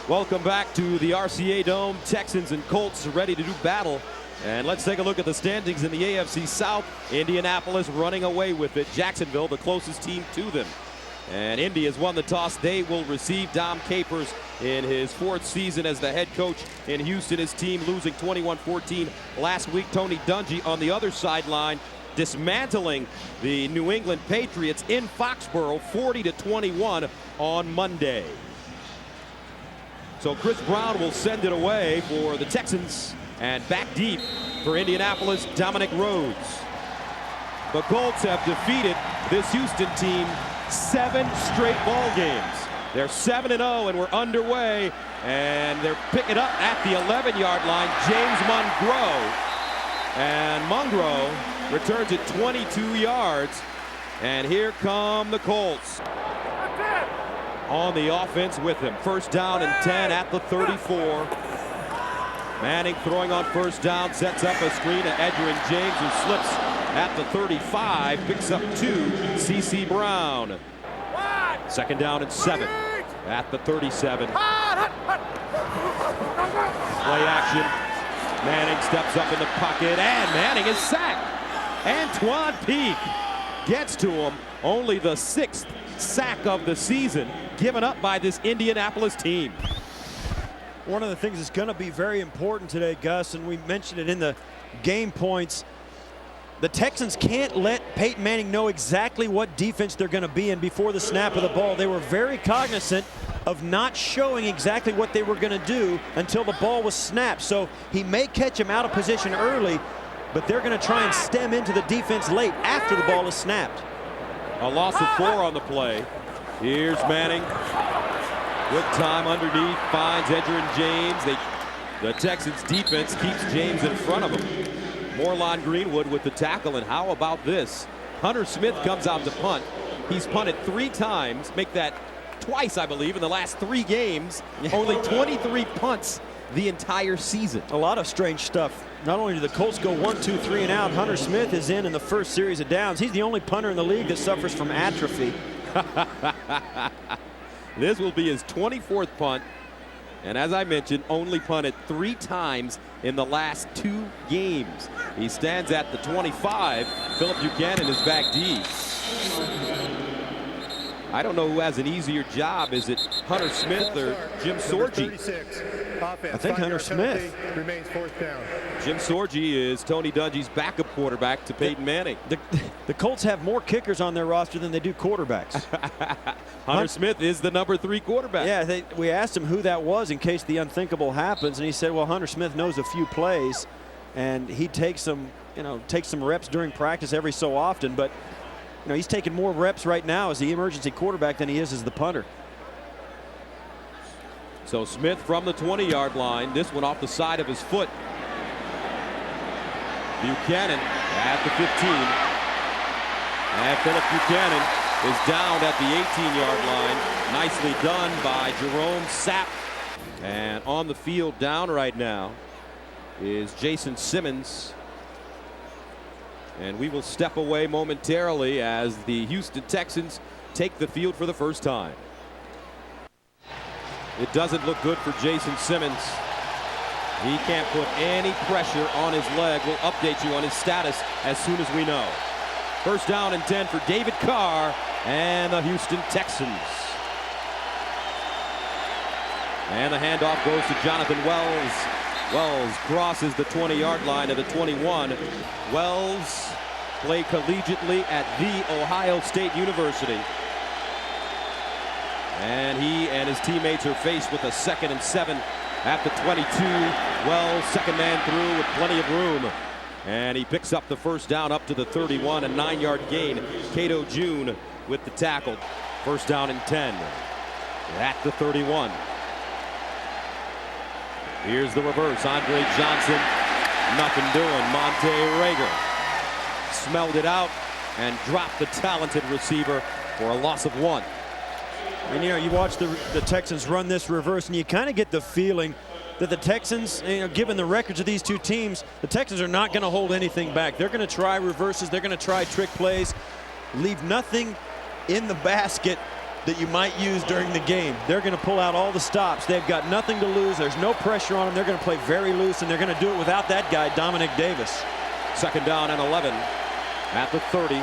Welcome back to the RCA Dome. Texans and Colts ready to do battle. And let's take a look at the standings in the AFC South. Indianapolis running away with it. Jacksonville, the closest team to them. And Indy has won the toss. They will receive Dom Capers in his 4th season as the head coach in Houston. His team losing 21-14 last week. Tony Dungy on the other sideline, dismantling the New England Patriots in Foxborough 40-21 on Monday. So Chris Brown will send it away for the Texans, and back deep for Indianapolis, Dominic Rhodes. The Colts have defeated this Houston team 7 straight ball games. They're 7-0 and we're underway, and they're picking up at the 11-yard line. James Monroe, and Monroe returns it 22 yards, and here come the Colts on the offense with him. 1st down and 10 at the 34. Manning throwing on 1st down, sets up a screen to Edgerrin James, who slips at the 35, picks up 2, C.C. Brown. 2nd down and 7 at the 37. Play action. Manning steps up in the pocket, and Manning is sacked. Antoine Peak gets to him. Only the 6th sack of the season given up by this Indianapolis team. One of the things that's going to be very important today, Gus, and we mentioned it in the game points, the Texans can't let Peyton Manning know exactly what defense they're going to be in before the snap of the ball. They were very cognizant of not showing exactly what they were going to do until the ball was snapped. So he may catch him out of position early, but they're going to try and stem into the defense late after the ball is snapped. A loss of 4 on the play. Here's Manning. Good time underneath, finds Edgerrin James. The Texans defense keeps James in front of him. Morlon Greenwood with the tackle, and how about this? Hunter Smith comes out to punt. He's punted 3 times, make that twice, I believe, in the last 3 games. Only 23 punts the entire season. A lot of strange stuff. Not only do the Colts go 1, 2, 3 and out, Hunter Smith is in the first series of downs. He's the only punter in the league that suffers from atrophy. This will be his 24th punt, and as I mentioned, only punted 3 times in the last 2 games. He stands at the 25. Philip Buchanan is back deep. I don't know who has an easier job. Is it Hunter Smith or Jim Sorgi? I think Hunter Smith. Remains 4th down. Jim Sorgi is Tony Dungy's backup quarterback to Peyton Manning. The Colts have more kickers on their roster than they do quarterbacks. Hunter Smith is the number 3 quarterback. Yeah, we asked him who that was in case the unthinkable happens, and he said, well, Hunter Smith knows a few plays, and he takes some reps during practice every so often, but he's taking more reps right now as the emergency quarterback than he is as the punter. So Smith from the 20-yard line, this one off the side of his foot. Buchanan at the 15. And Philip Buchanan is down at the 18-yard line. Nicely done by Jerome Sapp. And on the field down right now is Jason Simmons. And we will step away momentarily as the Houston Texans take the field for the first time. It doesn't look good for Jason Simmons. He can't put any pressure on his leg. We'll update you on his status as soon as we know. 1st down and 10 for David Carr and the Houston Texans. And the handoff goes to Jonathan Wells. Wells crosses the 20-yard line to the 21. Wells played collegiately at The Ohio State University. And he and his teammates are faced with a 2nd and 7 at the 22. Wells, 2nd man through with plenty of room. And he picks up the 1st down up to the 31, a 9-yard gain. Cato June with the tackle. 1st down and 10 at the 31. Here's the reverse. Andre Johnson, nothing doing. Monte Rager smelled it out and dropped the talented receiver for a loss of 1. And you watch the Texans run this reverse, and you kind of get the feeling that the Texans, given the records of these 2 teams, the Texans are not going to hold anything back. They're going to try reverses. They're going to try trick plays, leave nothing in the basket that you might use during the game. They're going to pull out all the stops. They've got nothing to lose. There's no pressure on them. They're going to play very loose, and they're going to do it without that guy, Dominic Davis. 2nd down and 11 at the 30.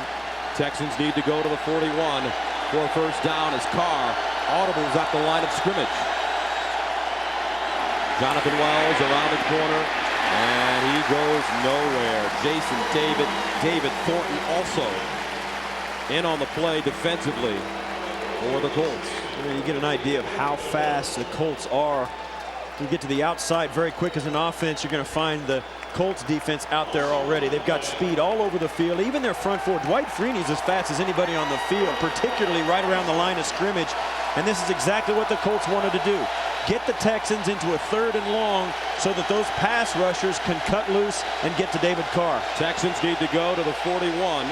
Texans need to go to the 41 for a first down as Carr audibles at the line of scrimmage. Jonathan Wells around the corner, and he goes nowhere. Jason David Thornton also in on the play defensively for the Colts. You get an idea of how fast the Colts are. You get to the outside very quick as an offense. You're going to find the Colts defense out there already. They've got speed all over the field. Even their front four. Dwight Freeney's as fast as anybody on the field, particularly right around the line of scrimmage. And this is exactly what the Colts wanted to do. Get the Texans into a 3rd and long so that those pass rushers can cut loose and get to David Carr. Texans need to go to the 41.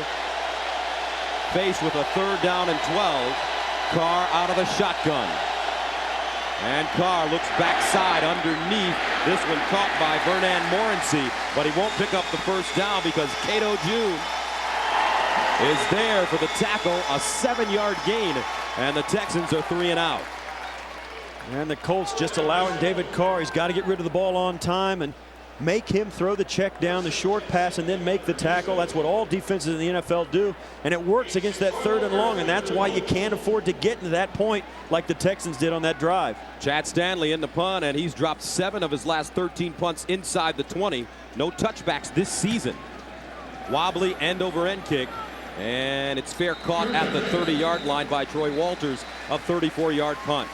Faced with a 3rd down and 12. Carr out of the shotgun. And Carr looks backside underneath. This one caught by Vernon Morency, but he won't pick up the first down because Cato June is there for the tackle, a 7-yard gain, and the Texans are 3 and out. And the Colts just allowing David Carr. He's got to get rid of the ball on time and make him throw the check down, the short pass, and then make the tackle. That's what all defenses in the NFL do, and it works against that 3rd and long, and that's why you can't afford to get into that point like the Texans did on that drive. Chad Stanley in the punt, and he's dropped 7 of his last 13 punts inside the 20. No touchbacks this season. Wobbly end-over-end kick, and it's fair caught at the 30-yard line by Troy Walters, a 34-yard punt.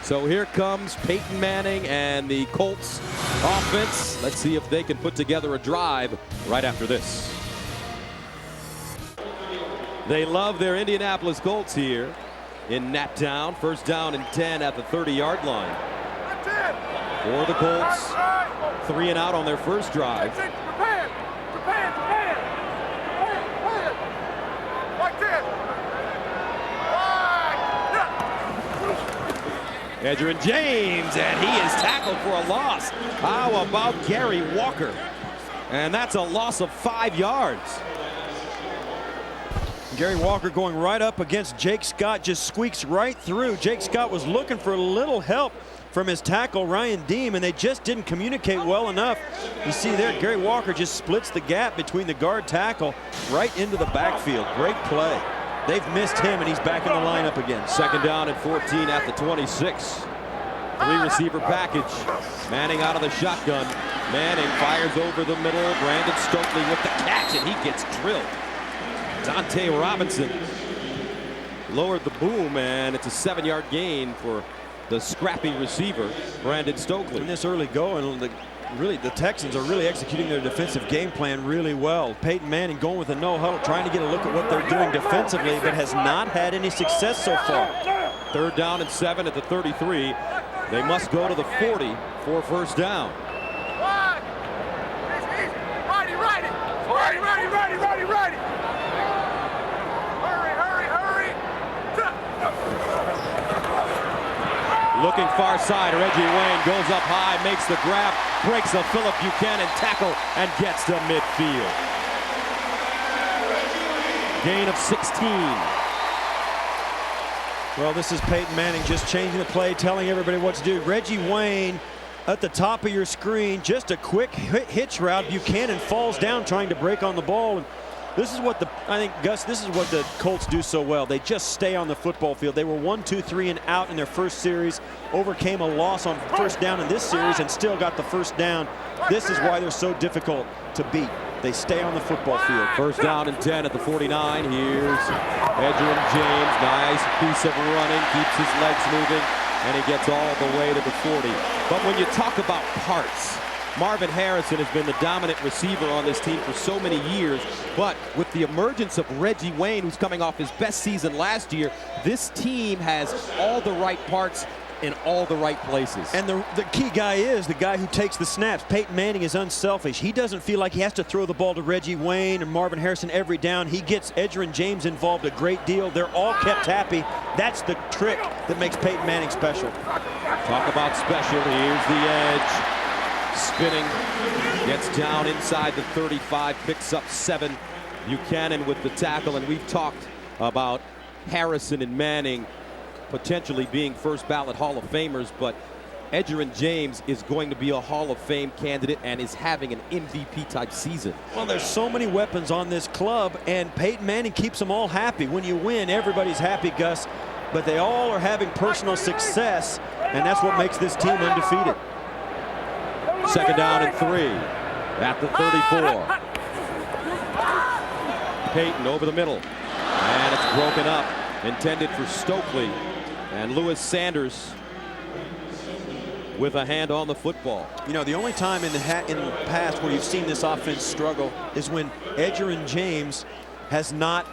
So here comes Peyton Manning and the Colts offense. Let's see if they can put together a drive right after this. They love their Indianapolis Colts here in Naptown. First down and 10 at the 30-yard line. For the Colts, 3 and out on their first drive. Edgerrin James, and he is tackled for a loss. How about Gary Walker? And that's a loss of 5 yards. Gary Walker going right up against Jake Scott, just squeaks right through. Jake Scott was looking for a little help from his tackle, Ryan Deem, and they just didn't communicate well enough. You see there, Gary Walker just splits the gap between the guard tackle right into the backfield. Great play. They've missed him, and he's back in the lineup again. 2nd down and 14 at the 26. 3-receiver package. Manning out of the shotgun. Manning fires over the middle. Brandon Stokely with the catch, and he gets drilled. Dante Robinson lowered the boom, and it's a 7-yard gain for the scrappy receiver, Brandon Stokely. In this early going, the Texans are really executing their defensive game plan really well. Peyton Manning going with a no huddle, trying to get a look at what they're doing defensively, but has not had any success so far. 3rd down and 7 at the 33. They must go to the 40 for first down. Righty. Hurry. Looking far side, Reggie Wayne goes up high, makes the grab, breaks a Philip Buchanan tackle, and gets to midfield. Gain of 16. Well, this is Peyton Manning just changing the play, telling everybody what to do. Reggie Wayne at the top of your screen, just a quick hitch route. Buchanan falls down trying to break on the ball. And this is what I think, Gus, this is what the Colts do so well. They just stay on the football field. They were 1, 2, 3 and out in their first series, overcame a loss on first down in this series, and still got the first down. This is why they're so difficult to beat. They stay on the football field. First down and 10 at the 49. Here's Edgerrin James. Nice piece of running. Keeps his legs moving. And he gets all the way to the 40. But when you talk about parts, Marvin Harrison has been the dominant receiver on this team for so many years. But with the emergence of Reggie Wayne, who's coming off his best season last year, this team has all the right parts in all the right places. And the key guy is the guy who takes the snaps. Peyton Manning is unselfish. He doesn't feel like he has to throw the ball to Reggie Wayne or Marvin Harrison every down. He gets Edgerrin James involved a great deal. They're all kept happy. That's the trick that makes Peyton Manning special. Talk about special. Here's the edge. Spinning. Gets down inside the 35. Picks up 7. Buchanan with the tackle. And we've talked about Harrison and Manning potentially being first ballot Hall of Famers, but Edgerrin James is going to be a Hall of Fame candidate and is having an MVP type season. Well, there's so many weapons on this club, and Peyton Manning keeps them all happy. When you win, everybody's happy, Gus, but they all are having personal success, and that's what makes this team undefeated. Second down and 3 at the 34. Peyton over the middle, and it's broken up, intended for Stokely, and Lewis Sanders with a hand on the football. You know, the only time in the past where you've seen this offense struggle is when Edgerrin James has not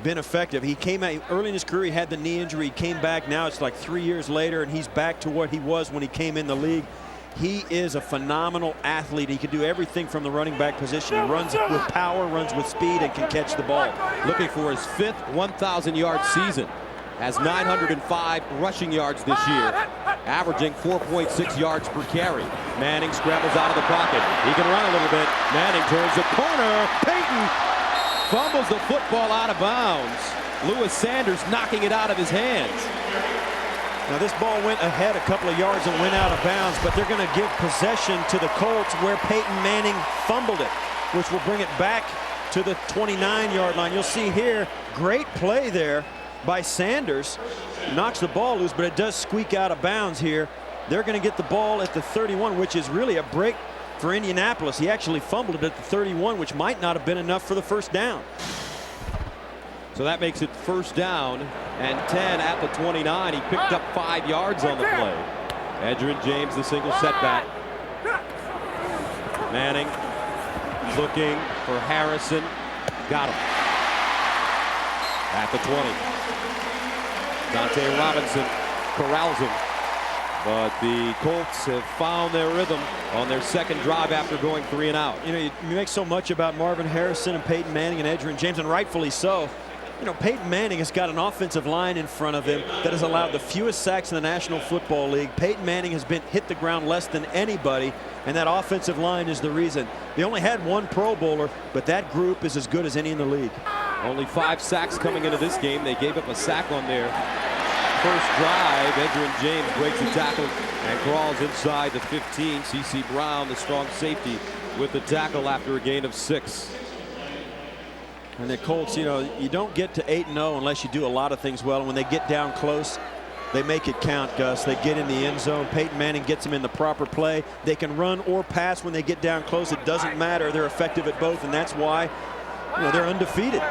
been effective. He came out early in his career, he had the knee injury, he came back. Now it's like 3 years later, and he's back to what he was when he came in the league. He is a phenomenal athlete. He can do everything from the running back position. He runs with power, runs with speed, and can catch the ball. Looking for his 5th 1,000-yard season. Has 905 rushing yards this year, averaging 4.6 yards per carry. Manning scrambles out of the pocket. He can run a little bit. Manning turns the corner. Peyton fumbles the football out of bounds. Lewis Sanders knocking it out of his hands. Now this ball went ahead a couple of yards and went out of bounds, but they're going to give possession to the Colts where Peyton Manning fumbled it, which will bring it back to the 29-yard line. You'll see here, great play there by Sanders. Knocks the ball loose, but it does squeak out of bounds here. They're going to get the ball at the 31, which is really a break for Indianapolis. He actually fumbled it at the 31, which might not have been enough for the first down. So that makes it first down and 10 at the 29. He picked up 5 yards on the play. Edgerrin James, the single setback. Manning looking for Harrison. Got him. At the 20. Dante Robinson corrals him. But the Colts have found their rhythm on their second drive after going 3 and out. You know, you make so much about Marvin Harrison and Peyton Manning and Edgerrin James, and rightfully so. You know, Peyton Manning has got an offensive line in front of him that has allowed the fewest sacks in the National Football League. Peyton Manning has been hit the ground less than anybody, and that offensive line is the reason. They only had 1 Pro Bowler, but that group is as good as any in the league. Only 5 sacks coming into this game. They gave up a sack on their first drive. Edgerrin James breaks the tackle and crawls inside the 15. C.C. Brown, the strong safety, with the tackle after a gain of 6. And the Colts, you know, you don't get to 8-0 unless you do a lot of things well. And when they get down close, they make it count, Gus. They get in the end zone. Peyton Manning gets them in the proper play. They can run or pass when they get down close. It doesn't matter. They're effective at both, and that's why, you know, they're undefeated.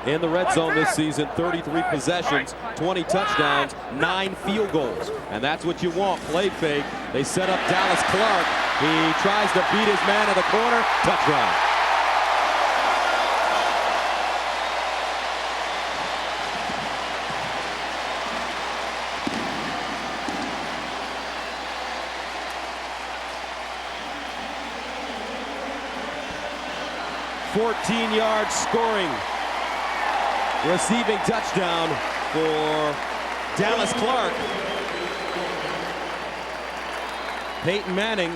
In the red zone this season, 33 possessions, 20 touchdowns, 9 field goals. And that's what you want. Play fake. They set up Dallas Clark. He tries to beat his man in the corner. Touchdown. Yards scoring, receiving touchdown for Dallas Clark. Peyton Manning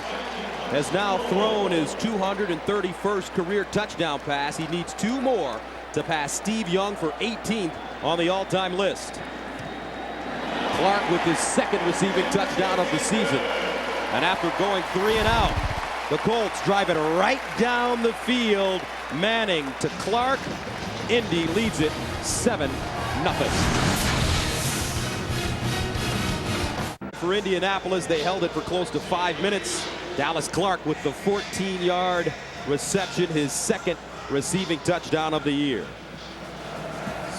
has now thrown his 231st career touchdown pass. He needs 2 more to pass Steve Young for 18th on the all-time list. Clark with his 2nd receiving touchdown of the season. And after going 3 and out, the Colts drive it right down the field. Manning to Clark. Indy leads it 7-0. For Indianapolis, they held it for close to 5 minutes. Dallas Clark with the 14-yard reception, his 2nd receiving touchdown of the year.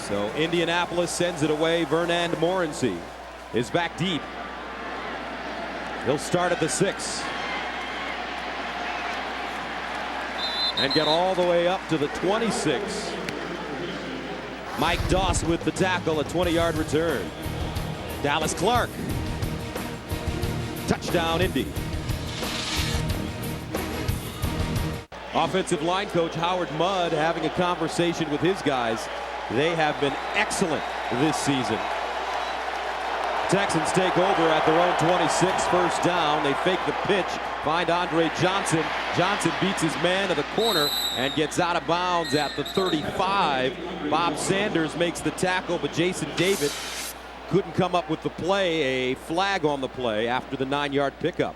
So Indianapolis sends it away. Vernand Morency is back deep. He'll start at the 6. And get all the way up to the 26. Mike Doss with the tackle, a 20-yard return. Dallas Clark. Touchdown, Indy. Offensive line coach Howard Mudd having a conversation with his guys. They have been excellent this season. Texans take over at their own 26, first down. They fake the pitch, find Andre Johnson. Johnson beats his man to the corner and gets out of bounds at the 35. Bob Sanders makes the tackle, but Jason David couldn't come up with the play. A flag on the play after the 9-yard pickup.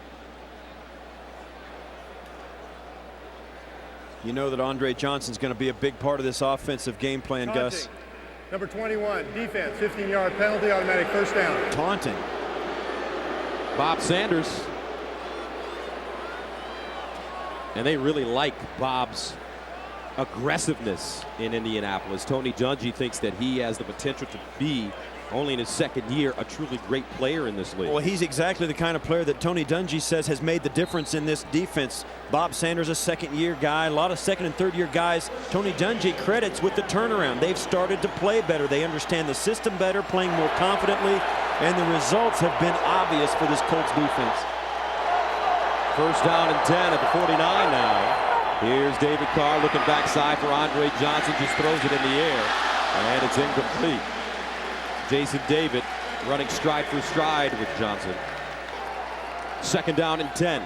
You know that Andre Johnson's going to be a big part of this offensive game plan, Gus. Number 21, defense, 15-yard penalty, automatic first down. Taunting. Bob Sanders. And they really like Bob's aggressiveness in Indianapolis. Tony Dungy thinks that he has the potential to be, only in his second year, a truly great player in this league. Well, he's exactly the kind of player that Tony Dungy says has made the difference in this defense. Bob Sanders, a second-year guy, a lot of second and third-year guys. Tony Dungy credits with the turnaround. They've started to play better. They understand the system better, playing more confidently, and the results have been obvious for this Colts defense. First down and 10 at the 49 now. Here's David Carr looking backside for Andre Johnson, just throws it in the air, and it's incomplete. Jason David running stride for stride with Johnson. Second down and 10.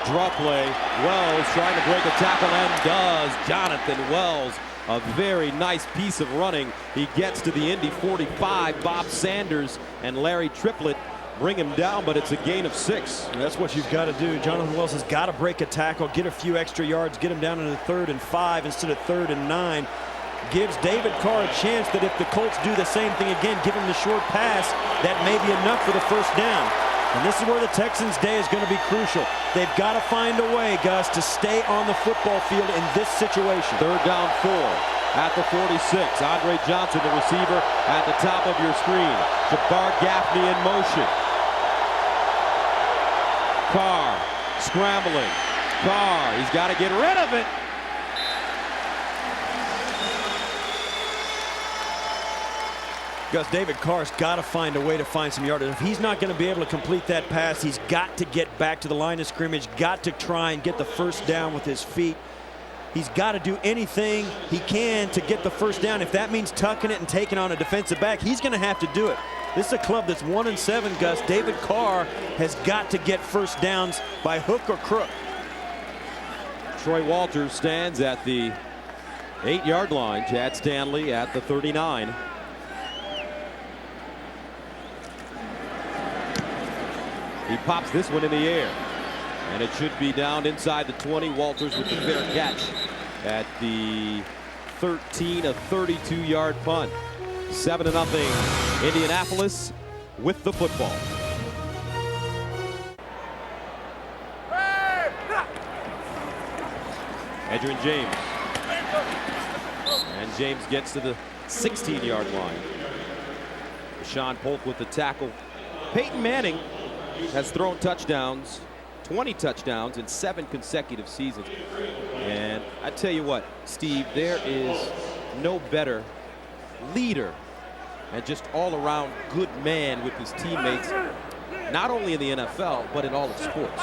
Draw play. Wells trying to break a tackle and does. Jonathan Wells, a very nice piece of running. He gets to the Indy 45. Bob Sanders and Larry Triplett bring him down, but it's a gain of 6. And that's what you've got to do. Jonathan Wells has got to break a tackle, get a few extra yards, get him down into 3rd and 5 instead of 3rd and 9. Gives David Carr a chance that if the Colts do the same thing again, give him the short pass, that may be enough for the first down. And this is where the Texans' day is going to be crucial. They've got to find a way, Gus, to stay on the football field in this situation. Third down 4 at the 46. Andre Johnson, the receiver, at the top of your screen. Jabbar Gaffney in motion. Carr scrambling. Carr, he's got to get rid of it. Gus, David Carr's got to find a way to find some yardage. If he's not going to be able to complete that pass, he's got to get back to the line of scrimmage, got to try and get the first down with his feet. He's got to do anything he can to get the first down. If that means tucking it and taking on a defensive back, he's going to have to do it. This is a club that's 1-7, Gus. David Carr has got to get first downs by hook or crook. Troy Walters stands at the 8-yard line. Chad Stanley at the 39. He pops this one in the air, and it should be down inside the 20. Walters with the fair catch at the 13, a 32-yard punt. 7-0 Indianapolis with the football. Adrian James. And James gets to the 16-yard line. Sean Polk with the tackle. Peyton Manning has thrown touchdowns, 20 touchdowns in 7 consecutive seasons. And I tell you what, Steve, there is no better leader and just all-around good man with his teammates, not only in the NFL, but in all of sports.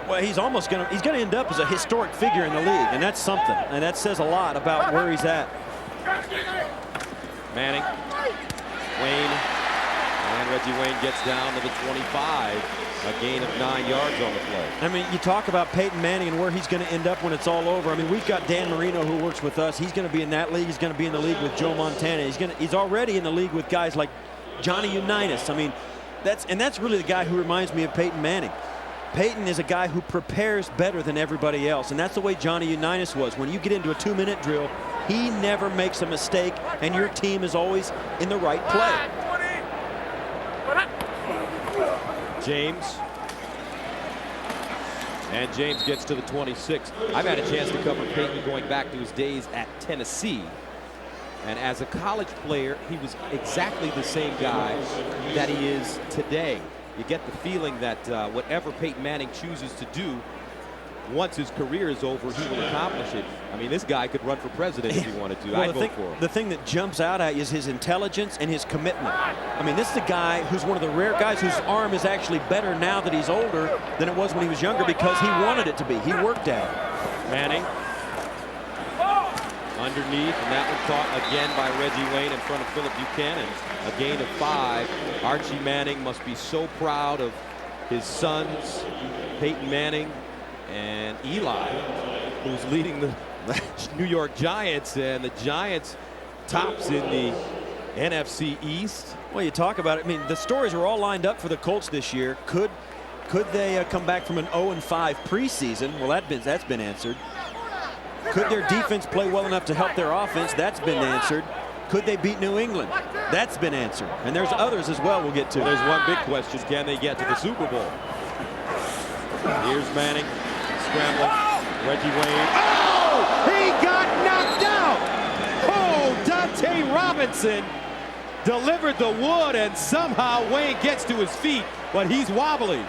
Well, he's almost going to end up as a historic figure in the league, and that's something. And that says a lot about where he's at. Manning, Wayne. And Reggie Wayne gets down to the 25. A gain of 9 yards on the play. I mean, you talk about Peyton Manning and where he's going to end up when it's all over. I mean, we've got Dan Marino who works with us. He's going to be in that league. He's going to be in the league with Joe Montana. He's already in the league with guys like Johnny Unitas. I mean, that's really the guy who reminds me of Peyton Manning. Peyton is a guy who prepares better than everybody else, and that's the way Johnny Unitas was. When you get into a 2-minute drill, he never makes a mistake, and your team is always in the right play. James. And James gets to the 26. I've had a chance to cover Peyton going back to his days at Tennessee. And as a college player, he was exactly the same guy that he is today. You get the feeling that whatever Peyton Manning chooses to do, once his career is over, he will accomplish it. I mean, this guy could run for president if he wanted to. Well, I'd vote for him. The thing that jumps out at you is his intelligence and his commitment. I mean, this is a guy who's one of the rare guys whose arm is actually better now that he's older than it was when he was younger because he wanted it to be. He worked at it. Manning underneath, and that one caught again by Reggie Wayne in front of Phillip Buchanan. A gain of 5. Archie Manning must be so proud of his sons, Peyton Manning and Eli, who's leading the New York Giants, and the Giants tops in the NFC East. Well, you talk about it. I mean, the stories are all lined up for the Colts this year. Could they come back from an 0-5 preseason? Well, that's been answered. Could their defense play well enough to help their offense? That's been answered. Could they beat New England? That's been answered. And there's others as well we'll get to. There's one big question. Can they get to the Super Bowl? Here's Manning. Scrambling. Reggie Wayne. Oh! He got knocked out! Oh, Dante Robinson delivered the wood, and somehow Wayne gets to his feet, but he's wobbly.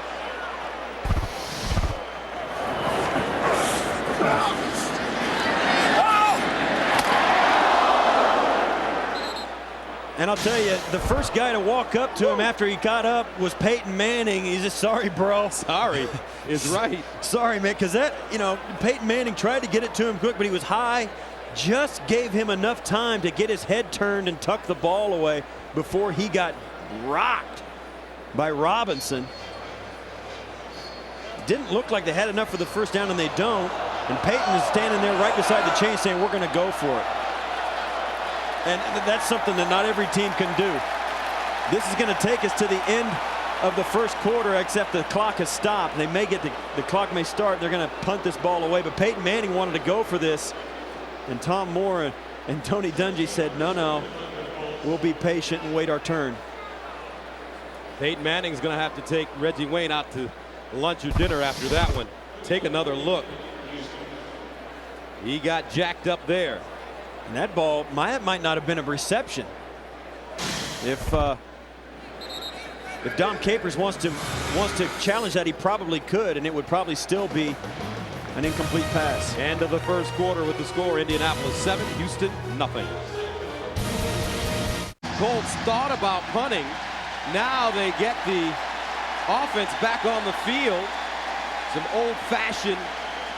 And I'll tell you, the first guy to walk up to him after he got up was Peyton Manning. He's just, sorry, bro. Sorry is right. Sorry, man, because that, Peyton Manning tried to get it to him quick, but he was high. Just gave him enough time to get his head turned and tuck the ball away before he got rocked by Robinson. Didn't look like they had enough for the first down, and they don't. And Peyton is standing there right beside the chain saying, we're going to go for it. And that's something that not every team can do. This is going to take us to the end of the first quarter, except the clock has stopped. They may get the clock may start. They're going to punt this ball away. But Peyton Manning wanted to go for this. And Tom Moore and Tony Dungy said, no, we'll be patient and wait our turn. Peyton Manning's going to have to take Reggie Wayne out to lunch or dinner after that one. Take another look. He got jacked up there. And that ball might not have been a reception. If Dom Capers wants to challenge that, he probably could, and it would probably still be an incomplete pass. End of the first quarter with the score: Indianapolis 7, Houston nothing. Colts thought about punting. Now they get the offense back on the field. Some old-fashioned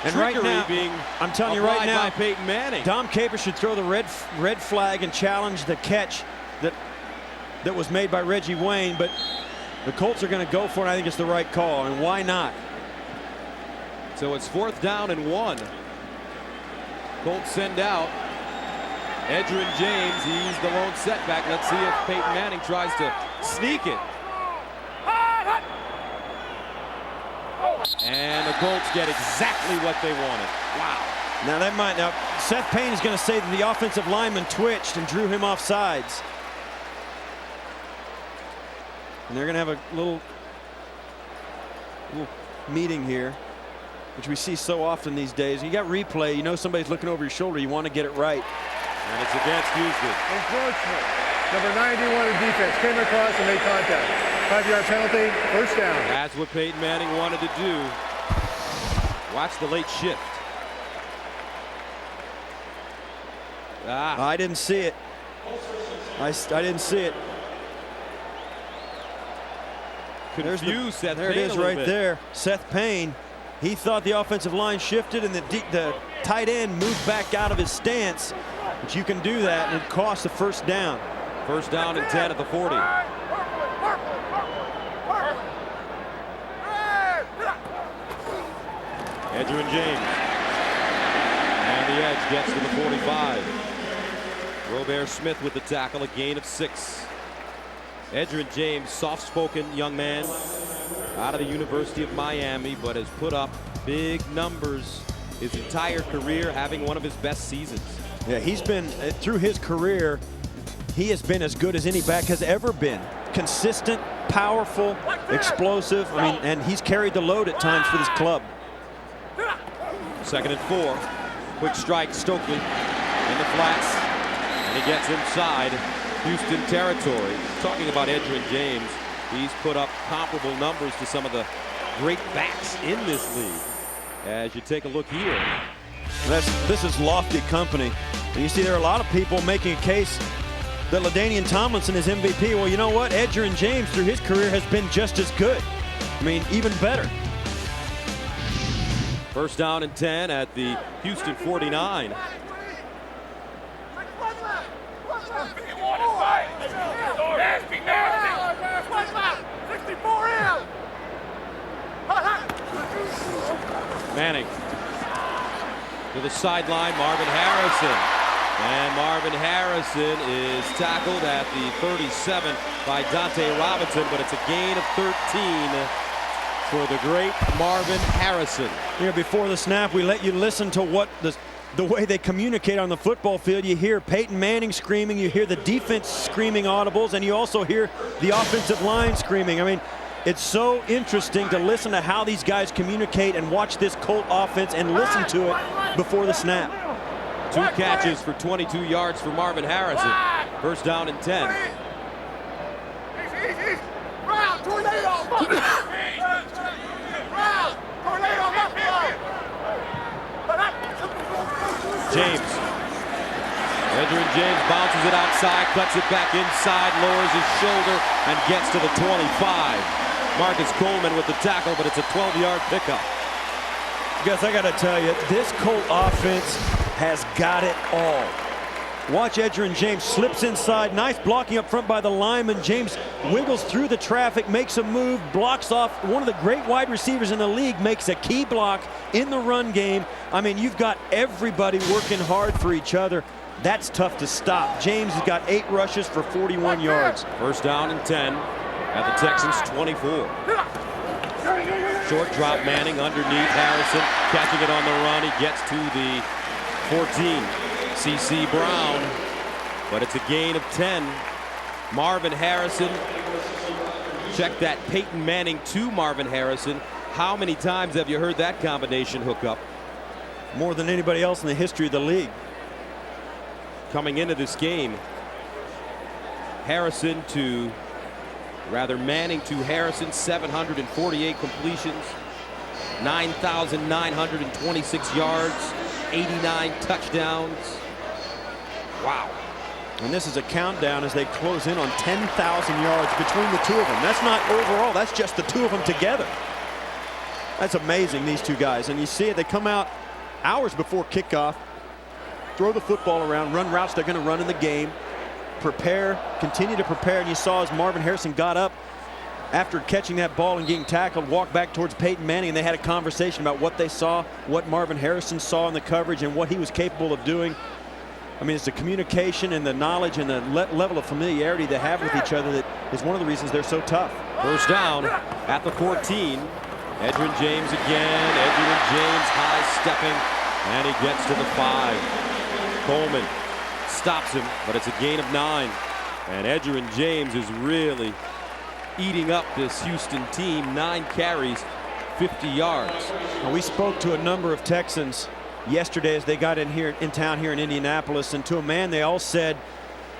and trickery right now, being I'm telling you right now, by Peyton Manning. Dom Capers should throw the red flag and challenge the catch that was made by Reggie Wayne, but the Colts are going to go for it. I think it's the right call, and why not? So it's 4th down and 1. Colts send out Edgerrin James. He's the lone setback. Let's see if Peyton Manning tries to sneak it. And the Colts get exactly what they wanted. Wow. Now Seth Payne is going to say that the offensive lineman twitched and drew him off sides. And they're going to have a little meeting here, which we see so often these days. You got replay, you know somebody's looking over your shoulder, you want to get it right. And it's against Houston. Encroachment. Number 91 of defense came across and made contact. 5-yard penalty, first down. That's what Peyton Manning wanted to do. Watch the late shift. I didn't see it. I didn't see it. Confused Seth Payne. There it is right there. Seth Payne. He thought the offensive line shifted and the tight end moved back out of his stance. But you can do that and it costs a first down. First down and 10 at the 40. Edgerrin James. And the edge gets to the 45. Robert Smith with the tackle, a gain of 6. Edgerrin James, soft-spoken young man out of the University of Miami, but has put up big numbers his entire career, having one of his best seasons. Yeah, he's been, through his career, he has been as good as any back has ever been. Consistent, powerful, explosive. I mean, and he's carried the load at times for this club. 2nd and 4. Quick strike, Stokely in the flats, and he gets inside Houston territory. Talking about Edgerrin James, he's put up comparable numbers to some of the great backs in this league. as you take a look here. This is lofty company. And you see there are a lot of people making a case that LaDainian Tomlinson is MVP. Well, you know what? Edgerrin James through his career has been just as good. I mean, even better. First down and 10 at the Houston 49. Manning to the sideline, Marvin Harrison. And Marvin Harrison is tackled at the 37 by Dante Robinson, but it's a gain of 13 for the great Marvin Harrison. Here before the snap, we let you listen to what the way they communicate on the football field. You hear Peyton Manning screaming, you hear the defense screaming audibles, and you also hear the offensive line screaming. I mean, it's so interesting to listen to how these guys communicate and watch this Colt offense and listen to it before the snap. 2 catches for 22 yards for Marvin Harrison. First down and 10. James. Edgerrin James bounces it outside, cuts it back inside, lowers his shoulder, and gets to the 25. Marcus Coleman with the tackle, but it's a 12-yard pickup. Gus, I got to tell you, this Colt offense has got it all. Watch Edgerrin James slips inside, nice blocking up front by the lineman. James wiggles through the traffic, makes a move, blocks off one of the great wide receivers in the league, makes a key block in the run game. I mean, you've got everybody working hard for each other. That's tough to stop. James has got 8 rushes for 41 yards. First down and 10 at the Texans 24. Short drop, Manning underneath Harrison, catching it on the run. He gets to the 14. C.C. Brown, but it's a gain of 10. Marvin Harrison. Check that, Peyton Manning to Marvin Harrison. How many times have you heard that combination hook up? More than anybody else in the history of the league. Coming into this game, Manning to Harrison, 748 completions, 9,926 yards, 89 touchdowns. Wow. And this is a countdown as they close in on 10,000 yards between the two of them. That's not overall, that's just the two of them together. That's amazing, these two guys. And you see it, they come out hours before kickoff, throw the football around, run routes they're going to run in the game, prepare, continue to prepare. And you saw as Marvin Harrison got up after catching that ball and getting tackled, walk back towards Peyton Manning, and they had a conversation about what they saw, what Marvin Harrison saw in the coverage, and what he was capable of doing. I mean, it's the communication and the knowledge and the level of familiarity they have with each other that is one of the reasons they're so tough. First down at the 14. Edgerrin James again. Edgerrin James high stepping, and he gets to the 5. Coleman stops him, but it's a gain of 9. And Edgerrin James is really eating up this Houston team. 9 carries, 50 yards. Now, we spoke to a number of Texans yesterday as they got in town here in Indianapolis, and to a man they all said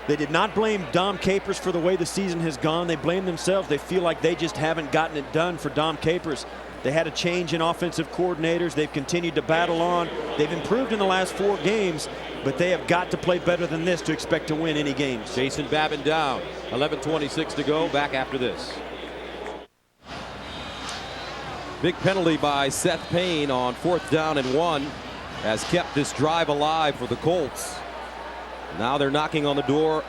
they did not blame Dom Capers for the way the season has gone. They blame themselves. They feel like they just haven't gotten it done for Dom Capers. They had a change in offensive coordinators. They've continued to battle on. They've improved in the last 4 games, but they have got to play better than this to expect to win any games. Jason Babin down. 11:26 to go. Back after this. Big penalty by Seth Payne on 4th down and 1 has kept this drive alive for the Colts. Now they're knocking on the door.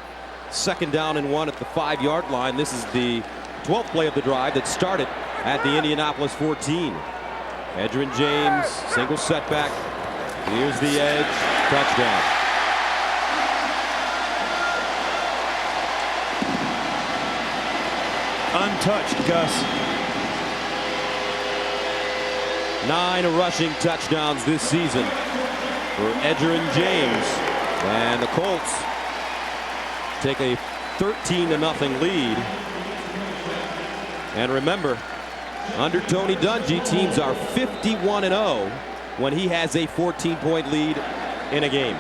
2nd down and 1 at the 5-yard line. This is the 12th play of the drive that started at the Indianapolis 14. Edgerrin James, single setback. Here's the edge, touchdown. Untouched, Gus. 9 rushing touchdowns this season for Edgerrin James. And the Colts take a 13-0 lead. And remember, under Tony Dungy, teams are 51-0 when he has a 14-point lead in a game.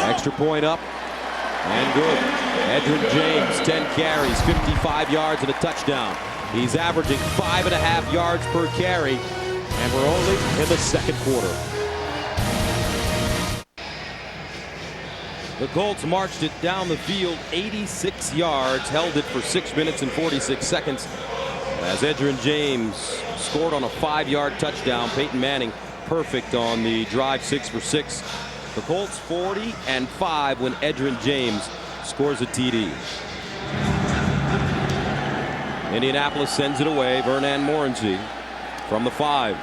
Extra point up and good. Edgerrin James, 10 carries, 55 yards and a touchdown. He's averaging 5.5 yards per carry. And we're only in the second quarter. The Colts marched it down the field 86 yards, held it for 6 minutes and 46 seconds as Edgerrin James scored on a 5-yard touchdown. Peyton Manning perfect on the drive, 6 for 6. The Colts 40-5 when Edgerrin James scores a TD. Indianapolis sends it away. Vernon Morency from the 5.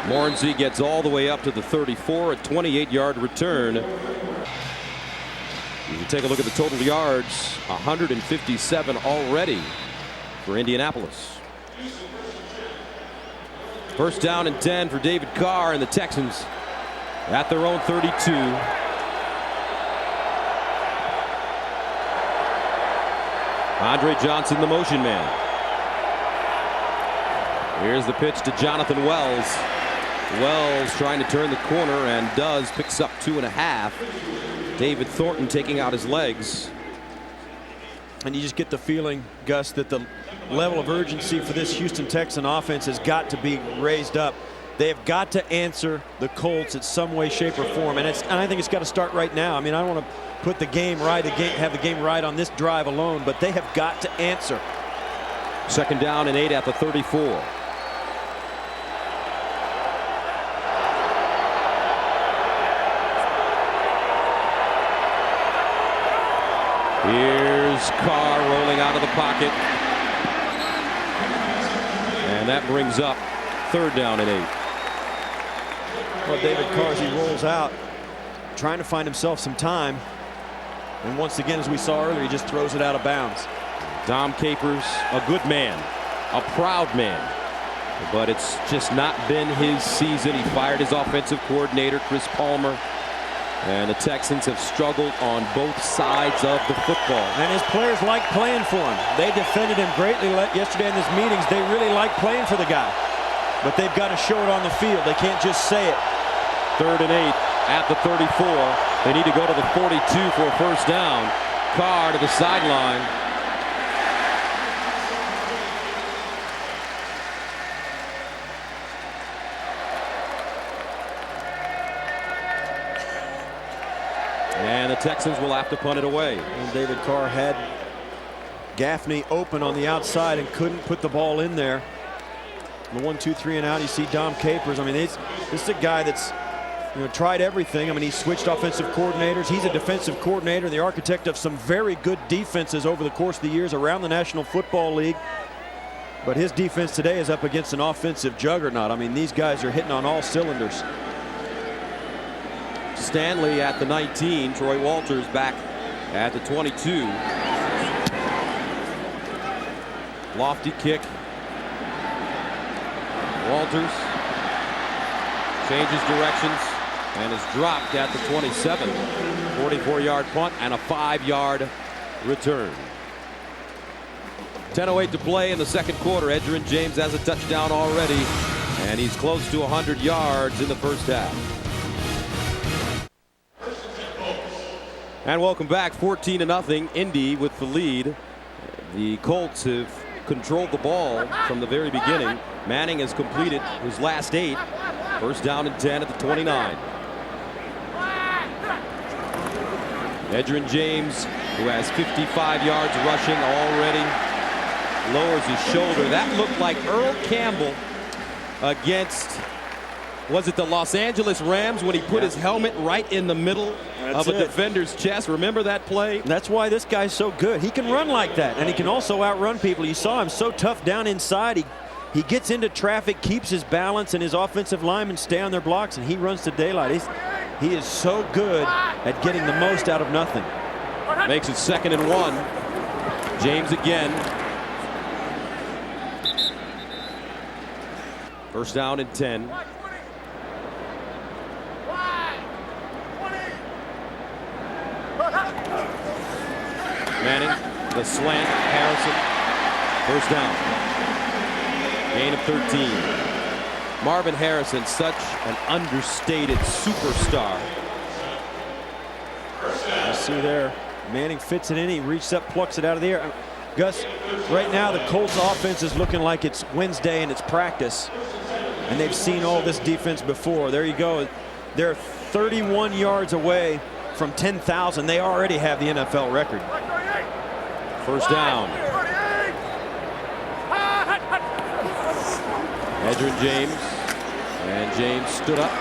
Morency gets all the way up to the 34, a 28-yard return. You can take a look at the total yards, 157 already for Indianapolis. First down and 10 for David Carr and the Texans at their own 32. Andre Johnson, the motion man. Here's the pitch to Jonathan Wells. Wells trying to turn the corner and does, picks up 2.5. David Thornton taking out his legs. And you just get the feeling, Gus, that the level of urgency for this Houston Texan offense has got to be raised up. They have got to answer the Colts in some way, shape, or form, and I think it's got to start right now. I mean, I don't want to put the game right, have the game right on this drive alone, but they have got to answer. Second down and 8 at the 34. Here's Carr rolling out of the pocket. And that brings up third down and 8. Well, David Carr, as he rolls out, trying to find himself some time. And once again, as we saw earlier, he just throws it out of bounds. Dom Capers, a good man, a proud man. But it's just not been his season. He fired his offensive coordinator, Chris Palmer. And the Texans have struggled on both sides of the football. And his players like playing for him. They defended him greatly yesterday in his meetings. They really like playing for the guy. But they've got to show it on the field. They can't just say it. Third and 8 at the 34. They need to go to the 42 for a first down. Carr to the sideline. And the Texans will have to punt it away. And David Carr had Gaffney open on the outside and couldn't put the ball in there. The 1, 2, 3 and out. You see Dom Capers. I mean, this is a guy that's tried everything. I mean, he switched offensive coordinators. He's a defensive coordinator, the architect of some very good defenses over the course of the years around the National Football League. But his defense today is up against an offensive juggernaut. I mean, these guys are hitting on all cylinders. Stanley at the 19. Troy Walters back at the 22. Lofty kick. Walters changes directions and is dropped at the 27. 44-yard punt and a 5-yard return. 10:08 to play in the second quarter. Edgerrin James has a touchdown already, and he's close to 100 yards in the first half. And welcome back. 14-0. Indy with the lead. The Colts have controlled the ball from the very beginning. Manning has completed his last 8. First down and 10 at the 29. Edgerrin James, who has 55 yards rushing already, lowers his shoulder. That looked like Earl Campbell against, was it the Los Angeles Rams, when he put his helmet right in the middle of a defender's chest? Remember that play? That's why this guy's so good. He can run like that, and he can also outrun people. You saw him so tough down inside. He gets into traffic, keeps his balance, and his offensive linemen stay on their blocks, and he runs to daylight. He is so good at getting the most out of nothing. Makes it 2nd and 1. James again. First down and 10. Manning, the slant, Harrison. First down. Gain of 13. Marvin Harrison, such an understated superstar. You see there, Manning fits it in. He reaches up, plucks it out of the air. Gus, right now the Colts offense is looking like it's Wednesday and it's practice. And they've seen all this defense before. There you go. They're 31 yards away from 10,000. They already have the NFL record. First down. Edgerrin James. And James stood up.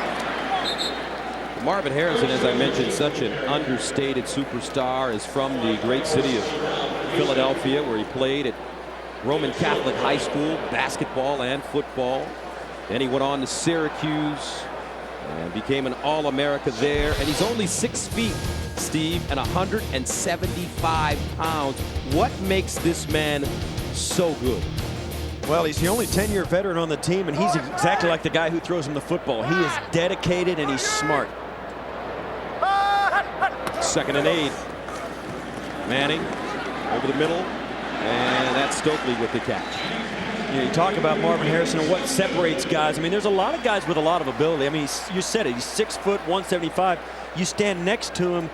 Marvin Harrison, as I mentioned, such an understated superstar, is from the great city of Philadelphia, where he played at Roman Catholic High School, basketball and football. Then he went on to Syracuse and became an All-America there. And he's only 6 feet, Steve, and 175 pounds. What makes this man so good? Well, he's the only 10-year veteran on the team, and he's exactly like the guy who throws him the football. He is dedicated and he's smart. 2nd and 8. Manning over the middle, and that's Stokely with the catch. You talk about Marvin Harrison and what separates guys. I mean, there's a lot of guys with a lot of ability. I mean, you said it. He's 6 foot, 175. You stand next to him,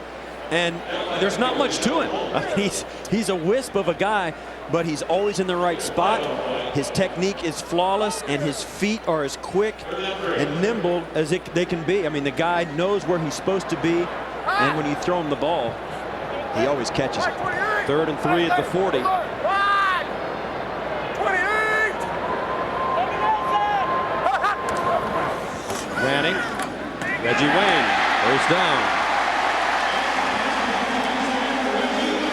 and there's not much to him. I mean, he's a wisp of a guy, but he's always in the right spot. His technique is flawless, and his feet are as quick and nimble as they can be. I mean, the guy knows where he's supposed to be, and when you throw him the ball, he always catches it. 3rd and 3 at the 40. Manning, Reggie Wayne, first down.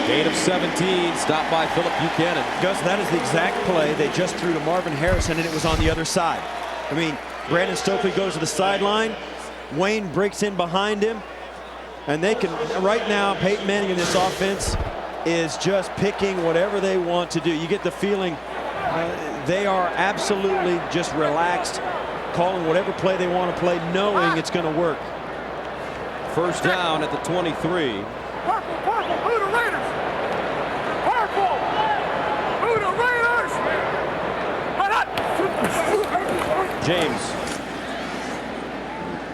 Gain of 17, stopped by Philip Buchanan. Gus, that is the exact play they just threw to Marvin Harrison, and it was on the other side. I mean, Brandon Stokely goes to the sideline. Wayne breaks in behind him, and they can, right now, Peyton Manning in this offense is just picking whatever they want to do. You get the feeling they are absolutely just relaxed, calling whatever play they want to play, knowing it's going to work. First down at the 23. Purple, Blue the Raiders. Purple, Blue the Raiders. James.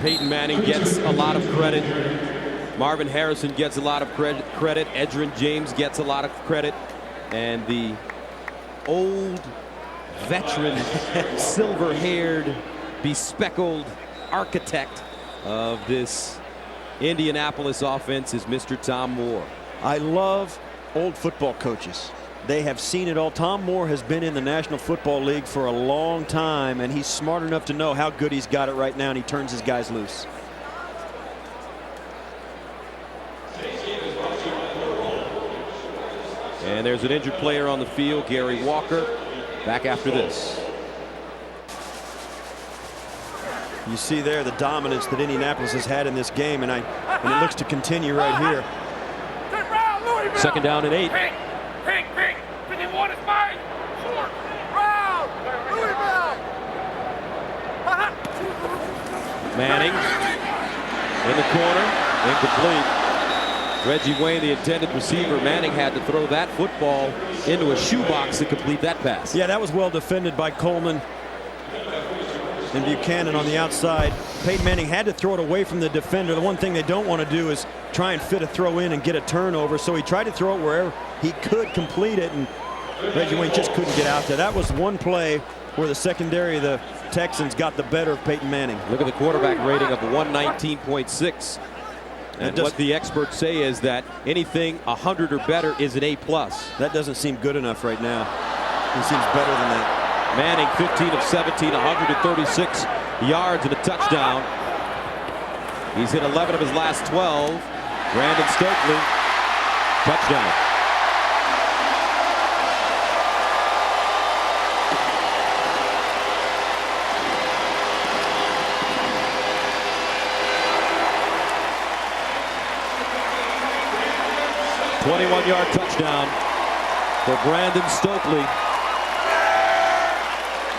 Peyton Manning gets a lot of credit. Marvin Harrison gets a lot of credit. Edgerrin James gets a lot of credit. And the old veteran, silver-haired, bespeckled architect of this Indianapolis offense is Mr. Tom Moore. I love old football coaches. They have seen it all. Tom Moore has been in the National Football League for a long time, and he's smart enough to know how good he's got it right now, and he turns his guys loose. And there's an injured player on the field, Gary Walker, back after this. You see there the dominance that Indianapolis has had in this game, and it looks to continue right here. 2nd down and 8. Pink, 51 is mine. Short. Round. Louisville. Manning in the corner, incomplete. Reggie Wayne, the intended receiver. Manning had to throw that football into a shoebox to complete that pass. Yeah, that was well defended by Coleman and Buchanan on the outside. Peyton Manning had to throw it away from the defender. The one thing they don't want to do is try and fit a throw in and get a turnover. So he tried to throw it wherever he could complete it, and Reggie Wayne just couldn't get out there. That was one play where the secondary of the Texans got the better of Peyton Manning. Look at the quarterback rating of 119.6. And what the experts say is that anything 100 or better is an A+. That doesn't seem good enough right now. He seems better than that. Manning 15 of 17, 136 yards and a touchdown. He's hit 11 of his last 12. Brandon Stokely, touchdown. .21-yard touchdown for Brandon Stokely.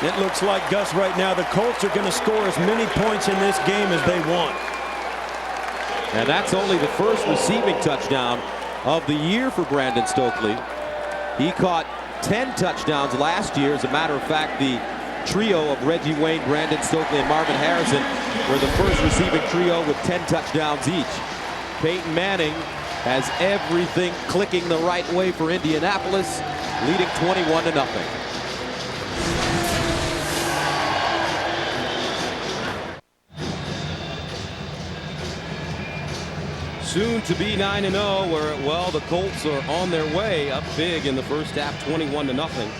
It looks like, Gus, right now the Colts are going to score as many points in this game as they want. And that's only the first receiving touchdown of the year for Brandon Stokely. He caught 10 touchdowns last year. As a matter of fact, the trio of Reggie Wayne, Brandon Stokely, and Marvin Harrison were the first receiving trio with 10 touchdowns each. Peyton Manning has everything clicking the right way for Indianapolis. leading 21-0. Soon to be 9-0, where, well, the Colts are on their way up big in the first half, 21-0.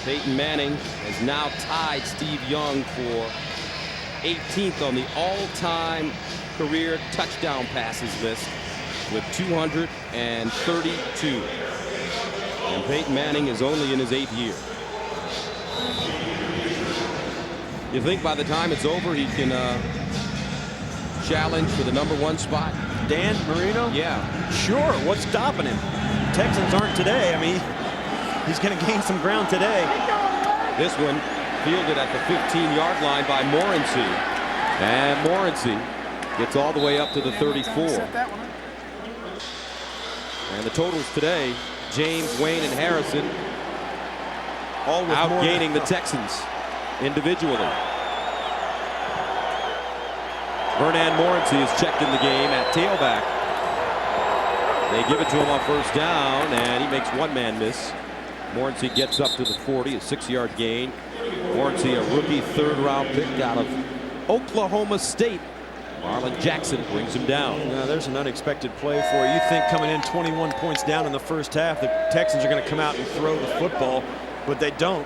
Peyton Manning has now tied Steve Young for 18th on the all-time career touchdown passes list with 232. And Peyton Manning is only in his 8th year. You think by the time it's over he can challenge for the #1 spot? Dan Marino? Yeah. Sure. What's stopping him? Texans aren't today. I mean, he's going to gain some ground today. This one fielded at the 15-yard line by Morency. And Morency gets all the way up to the 34. And the totals today, James, Wayne, and Harrison all outgaining the Texans individually. Vernon Morency is checked in the game at tailback. They give it to him on first down, and he makes one-man miss. Morency gets up to the 40, a 6-yard gain. Morency, a rookie 3rd-round pick out of Oklahoma State. Marlon Jackson brings him down. Now, there's an unexpected play for you. You think coming in 21 points down in the first half, the Texans are going to come out and throw the football, but they don't.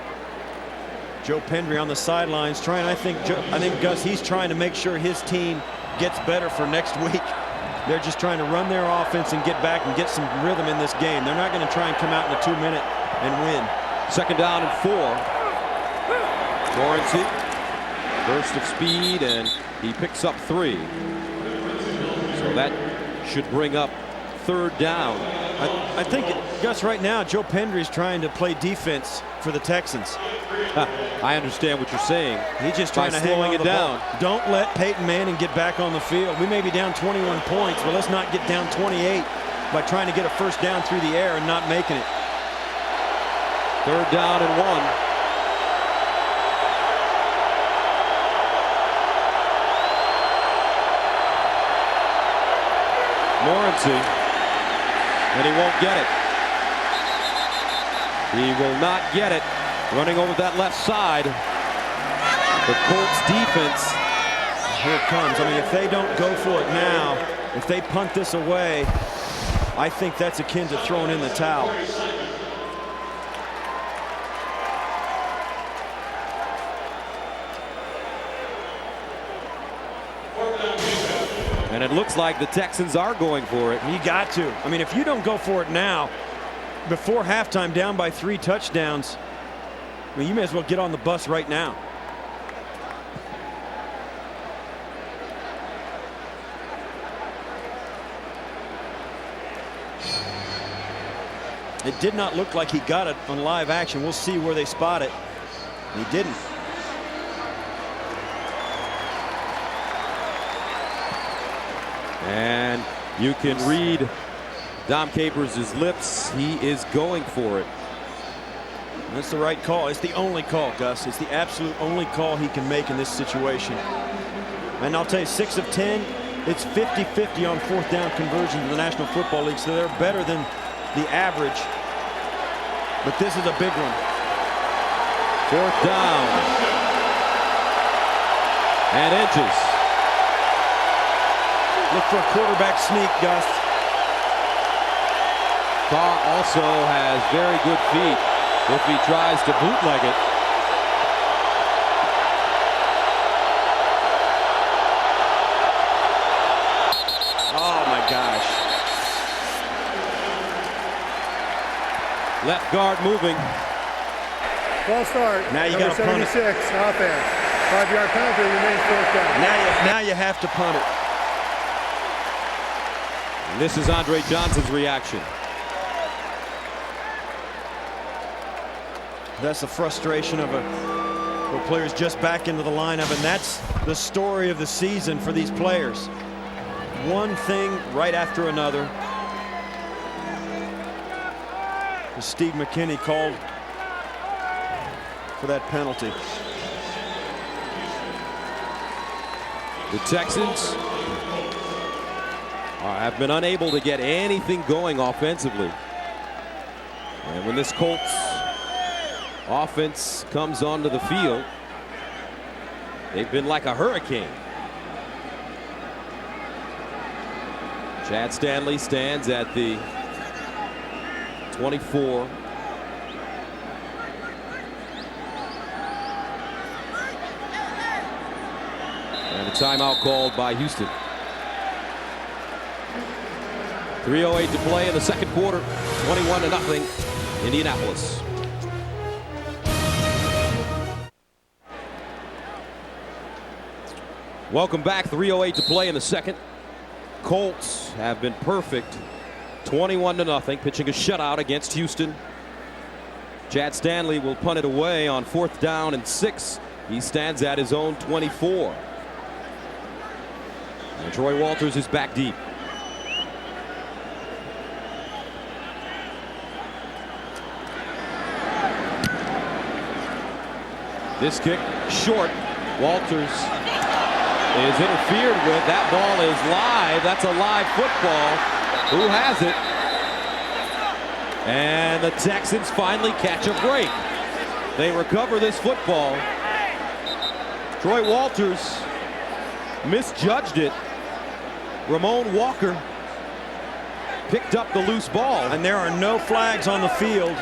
Joe Pendry on the sidelines trying. I think Gus, he's trying to make sure his team gets better for next week. They're just trying to run their offense and get back and get some rhythm in this game. They're not going to try and come out in a 2-minute and win. 2nd down and 4. Morency, burst of speed, and he picks up 3. So that should bring up 3rd down. I think, Gus, right now, Joe Pendry's trying to play defense for the Texans. I understand what you're saying. He's just trying to slowing it down. Don't let Peyton Manning get back on the field. We may be down 21 points, but let's not get down 28 by trying to get a first down through the air and not making it. 3rd down and 1. Morency, and he won't get it. He will not get it. Running over that left side. The Colts defense. Here it comes. I mean, if they don't go for it now, if they punt this away, I think that's akin to throwing in the towel. And it looks like the Texans are going for it. You got to. I mean, if you don't go for it now, before halftime down by 3 touchdowns, I mean, you may as well get on the bus right now. It did not look like he got it on live action. We'll see where they spot it. He didn't. And you can read Dom Capers' lips. He is going for it. That's the right call. It's the only call, Gus. It's the absolute only call he can make in this situation. And I'll tell you, 6 of 10, it's 50-50 on 4th down conversion in the National Football League, so they're better than the average. But this is a big one. 4th down. And inches. Look for a quarterback sneak, Gus. Carr also has very good feet if he tries to bootleg it. Oh my gosh. Left guard moving. False start. Now you Number got to punt it. 76, offense. 5-yard penalty, remains 4th down. Now you have to punt it. And this is Andre Johnson's reaction. That's the frustration of a players just back into the lineup, and that's the story of the season for these players. One thing right after another. Steve McKinney called for that penalty. The Texans have been unable to get anything going offensively. And when this Colts offense comes onto the field, they've been like a hurricane. Chad Stanley stands at the 24. And a timeout called by Houston. 3:08 to play in the second quarter. 21-0 Indianapolis. Welcome back. 3:08 to play in the second. Colts have been perfect. 21-0, pitching a shutout against Houston. Chad Stanley will punt it away on 4th down and 6. He stands at his own 24. And Troy Walters is back deep. This kick short. Walters is interfered with. That ball is live. That's a live football. Who has it? And the Texans finally catch a break. They recover this football. Troy Walters misjudged it. Ramon Walker picked up the loose ball. And there are no flags on the field.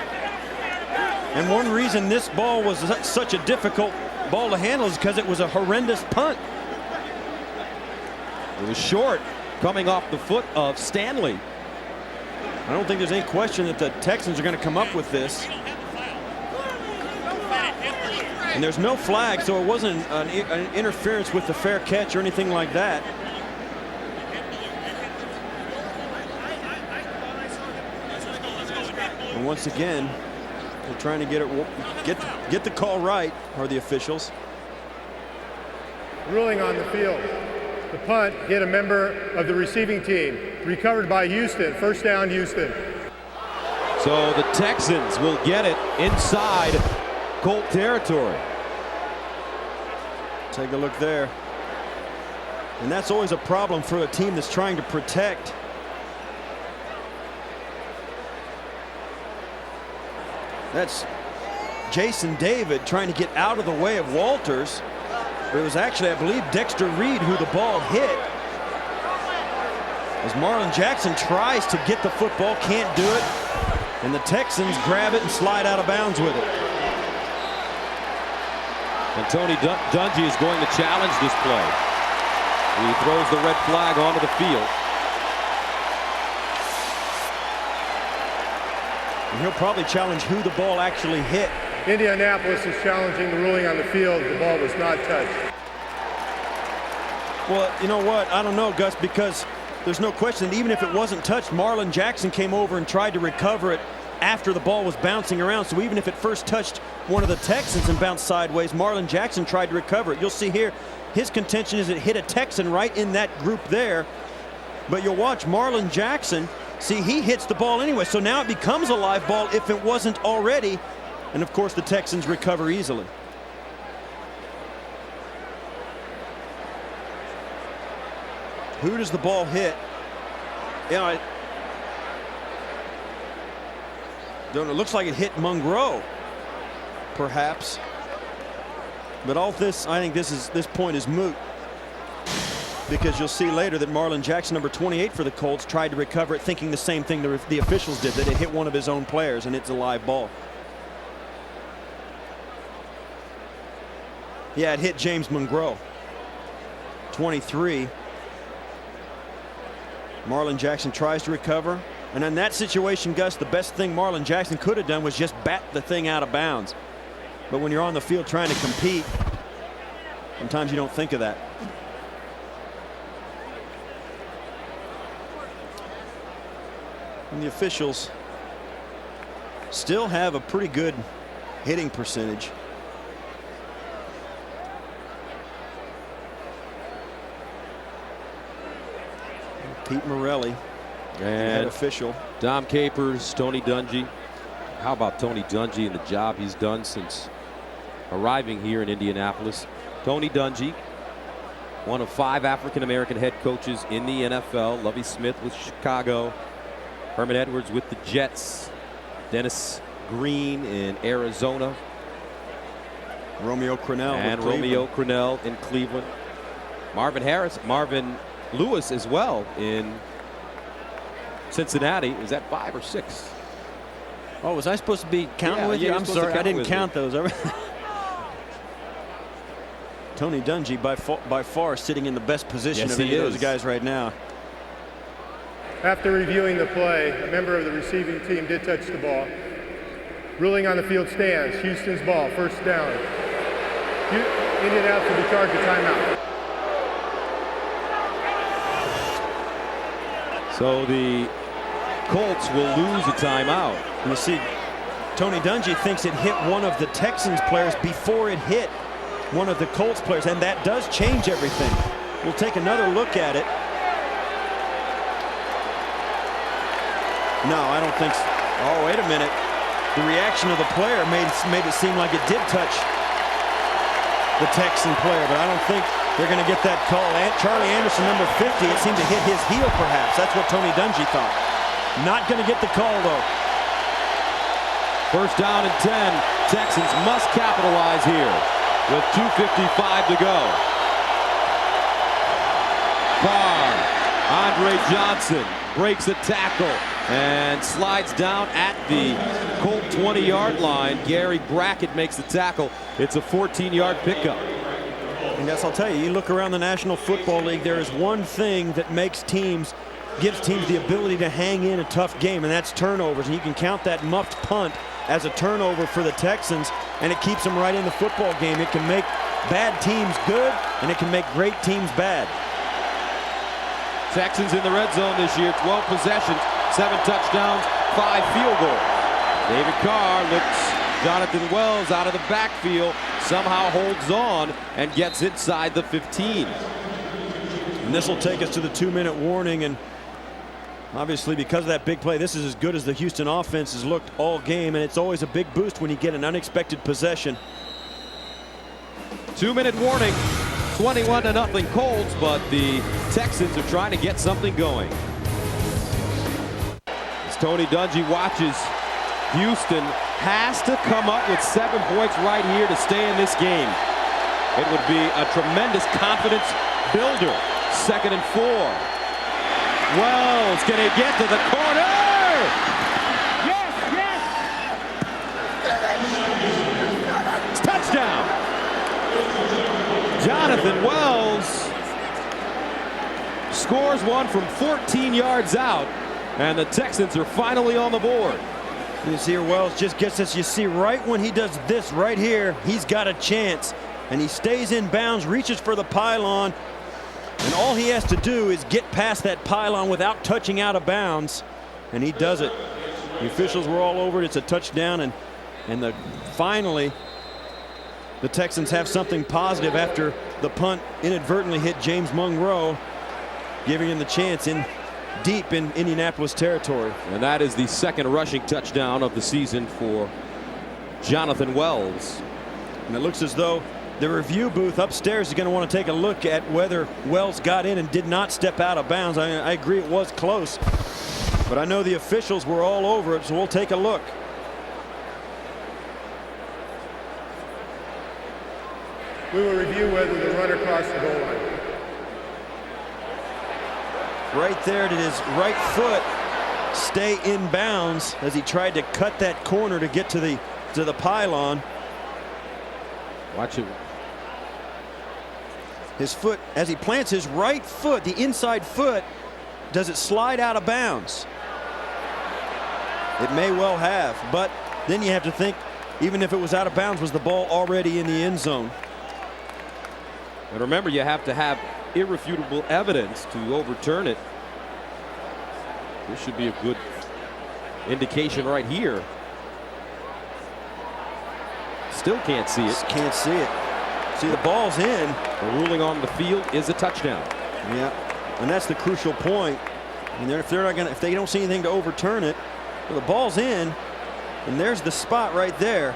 And one reason this ball was such a difficult ball to handle is because it was a horrendous punt. It was short, coming off the foot of Stanley. I don't think there's any question that the Texans are going to come up with this. And there's no flag, so it wasn't an interference with the fair catch or anything like that. And once again, they're trying to get the call right, are the officials. Ruling on the field. The punt hit a member of the receiving team. Recovered by Houston. First down, Houston. So the Texans will get it inside Colt territory. Take a look there. And that's always a problem for a team that's trying to protect. That's Jason David trying to get out of the way of Walters. But it was actually, I believe, Dexter Reed who the ball hit. As Marlon Jackson tries to get the football, can't do it. And the Texans grab it and slide out of bounds with it. And Tony Dungy is going to challenge this play. He throws the red flag onto the field. And he'll probably challenge who the ball actually hit. Indianapolis is challenging the ruling on the field. The ball was not touched. Well, you know what? I don't know, Gus, because there's no question that even if it wasn't touched, Marlon Jackson came over and tried to recover it after the ball was bouncing around. So even if it first touched one of the Texans and bounced sideways, Marlon Jackson tried to recover it. You'll see here, his contention is it hit a Texan right in that group there. But you'll watch Marlon Jackson, see, he hits the ball anyway. So now it becomes a live ball if it wasn't already. And of course, the Texans recover easily. Who does the ball hit? You know, it looks like it hit Monroe, perhaps. But all this, I think this point is moot, because you'll see later that Marlon Jackson, number 28 for the Colts, tried to recover it, thinking the same thing the officials did, that it hit one of his own players, and it's a live ball. Yeah, it hit James Monroe, 23. Marlon Jackson tries to recover. And in that situation, Gus, the best thing Marlon Jackson could have done was just bat the thing out of bounds. But when you're on the field trying to compete, sometimes you don't think of that. And the officials still have a pretty good hitting percentage. Pete Morelli, and official. Dom Capers, Tony Dungy. How about Tony Dungy and the job he's done since arriving here in Indianapolis? Tony Dungy, one of 5 African-American head coaches in the NFL. Lovie Smith with Chicago. Herman Edwards with the Jets. Dennis Green in Arizona. Romeo Crennel and Romeo Crennel in Cleveland. Marvin Lewis as well in Cincinnati. Is that 5 or 6? Oh, was I supposed to be counting with you? I'm sorry, I didn't count those. Tony Dungy by far sitting in the best position of any of those guys right now. After reviewing the play, a member of the receiving team did touch the ball. Ruling on the field stands. Houston's ball, first down. Indianapolis will be charged a timeout. So the Colts will lose a timeout. You see, Tony Dungy thinks it hit one of the Texans players before it hit one of the Colts players, and that does change everything. We'll take another look at it. No, I don't think so. Oh, wait a minute. The reaction of the player made it seem like it did touch the Texan player, but I don't think they're going to get that call. Charlie Anderson, number 50, it seemed to hit his heel perhaps. That's what Tony Dungy thought. Not going to get the call, though. First down and 10. Texans must capitalize here with 2:55 to go. Carr, Andre Johnson breaks the tackle and slides down at the Colt 20-yard line. Gary Brackett makes the tackle. It's a 14-yard pickup. And yes, I'll tell you, you look around the National Football League, there is one thing that gives teams the ability to hang in a tough game, and that's turnovers. And you can count that muffed punt as a turnover for the Texans, and it keeps them right in the football game. It can make bad teams good, and it can make great teams bad. Texans in the red zone this year, 12 possessions, 7 touchdowns, 5 field goals. David Carr looks Jonathan Wells out of the backfield, somehow holds on and gets inside the 15. And this will take us to the 2-minute warning, and obviously because of that big play, this is as good as the Houston offense has looked all game, and it's always a big boost when you get an unexpected possession. 2-minute warning, 21-0 Colts, but the Texans are trying to get something going. As Tony Dungy watches, Houston has to come up with 7 points right here to stay in this game. It would be a tremendous confidence builder. 2nd and 4. Wells gonna get to the corner. Yes, yes. It's touchdown. Jonathan Wells scores one from 14 yards out, and the Texans are finally on the board. You see here, Wells just gets this. You see right when he does this right here, he's got a chance, and he stays in bounds, reaches for the pylon, and all he has to do is get past that pylon without touching out of bounds, and he does it. The officials were all over it. It's a touchdown, and finally the Texans have something positive after the punt inadvertently hit James Monroe, giving him the chance deep in Indianapolis territory. And that is the 2nd rushing touchdown of the season for Jonathan Wells. And it looks as though the review booth upstairs is going to want to take a look at whether Wells got in and did not step out of bounds. I agree it was close, but I know the officials were all over it, so we'll take a look. We will review whether the runner crossed the goal line. Right there, did his right foot stay in bounds as he tried to cut that corner to get to the pylon. Watch it. His foot, as he plants his right foot, the inside foot, does it slide out of bounds? It may well have, but then you have to think, even if it was out of bounds, was the ball already in the end zone? And remember, you have to have irrefutable evidence to overturn it. This should be a good indication right here. Still can't see it. Can't see it. See, the ball's in. The ruling on the field is a touchdown. Yeah, and that's the crucial point. And if they don't see anything to overturn it, well, the ball's in, and there's the spot right there.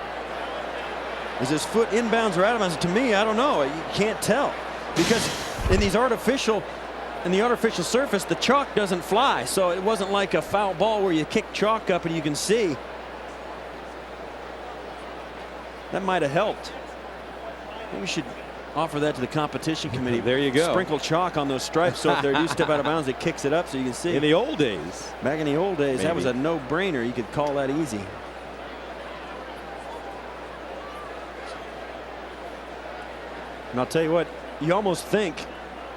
Is his foot inbounds or out of bounds? To me, I don't know. You can't tell, because in the artificial surface, the chalk doesn't fly. So it wasn't like a foul ball where you kick chalk up and you can see. That might have helped. Maybe we should offer that to the competition committee. There you go. Sprinkle chalk on those stripes so if they do step out of bounds, it kicks it up so you can see. In the old days. Back in the old days, Maybe. that was a no-brainer. You could call that easy. And I'll tell you what, you almost think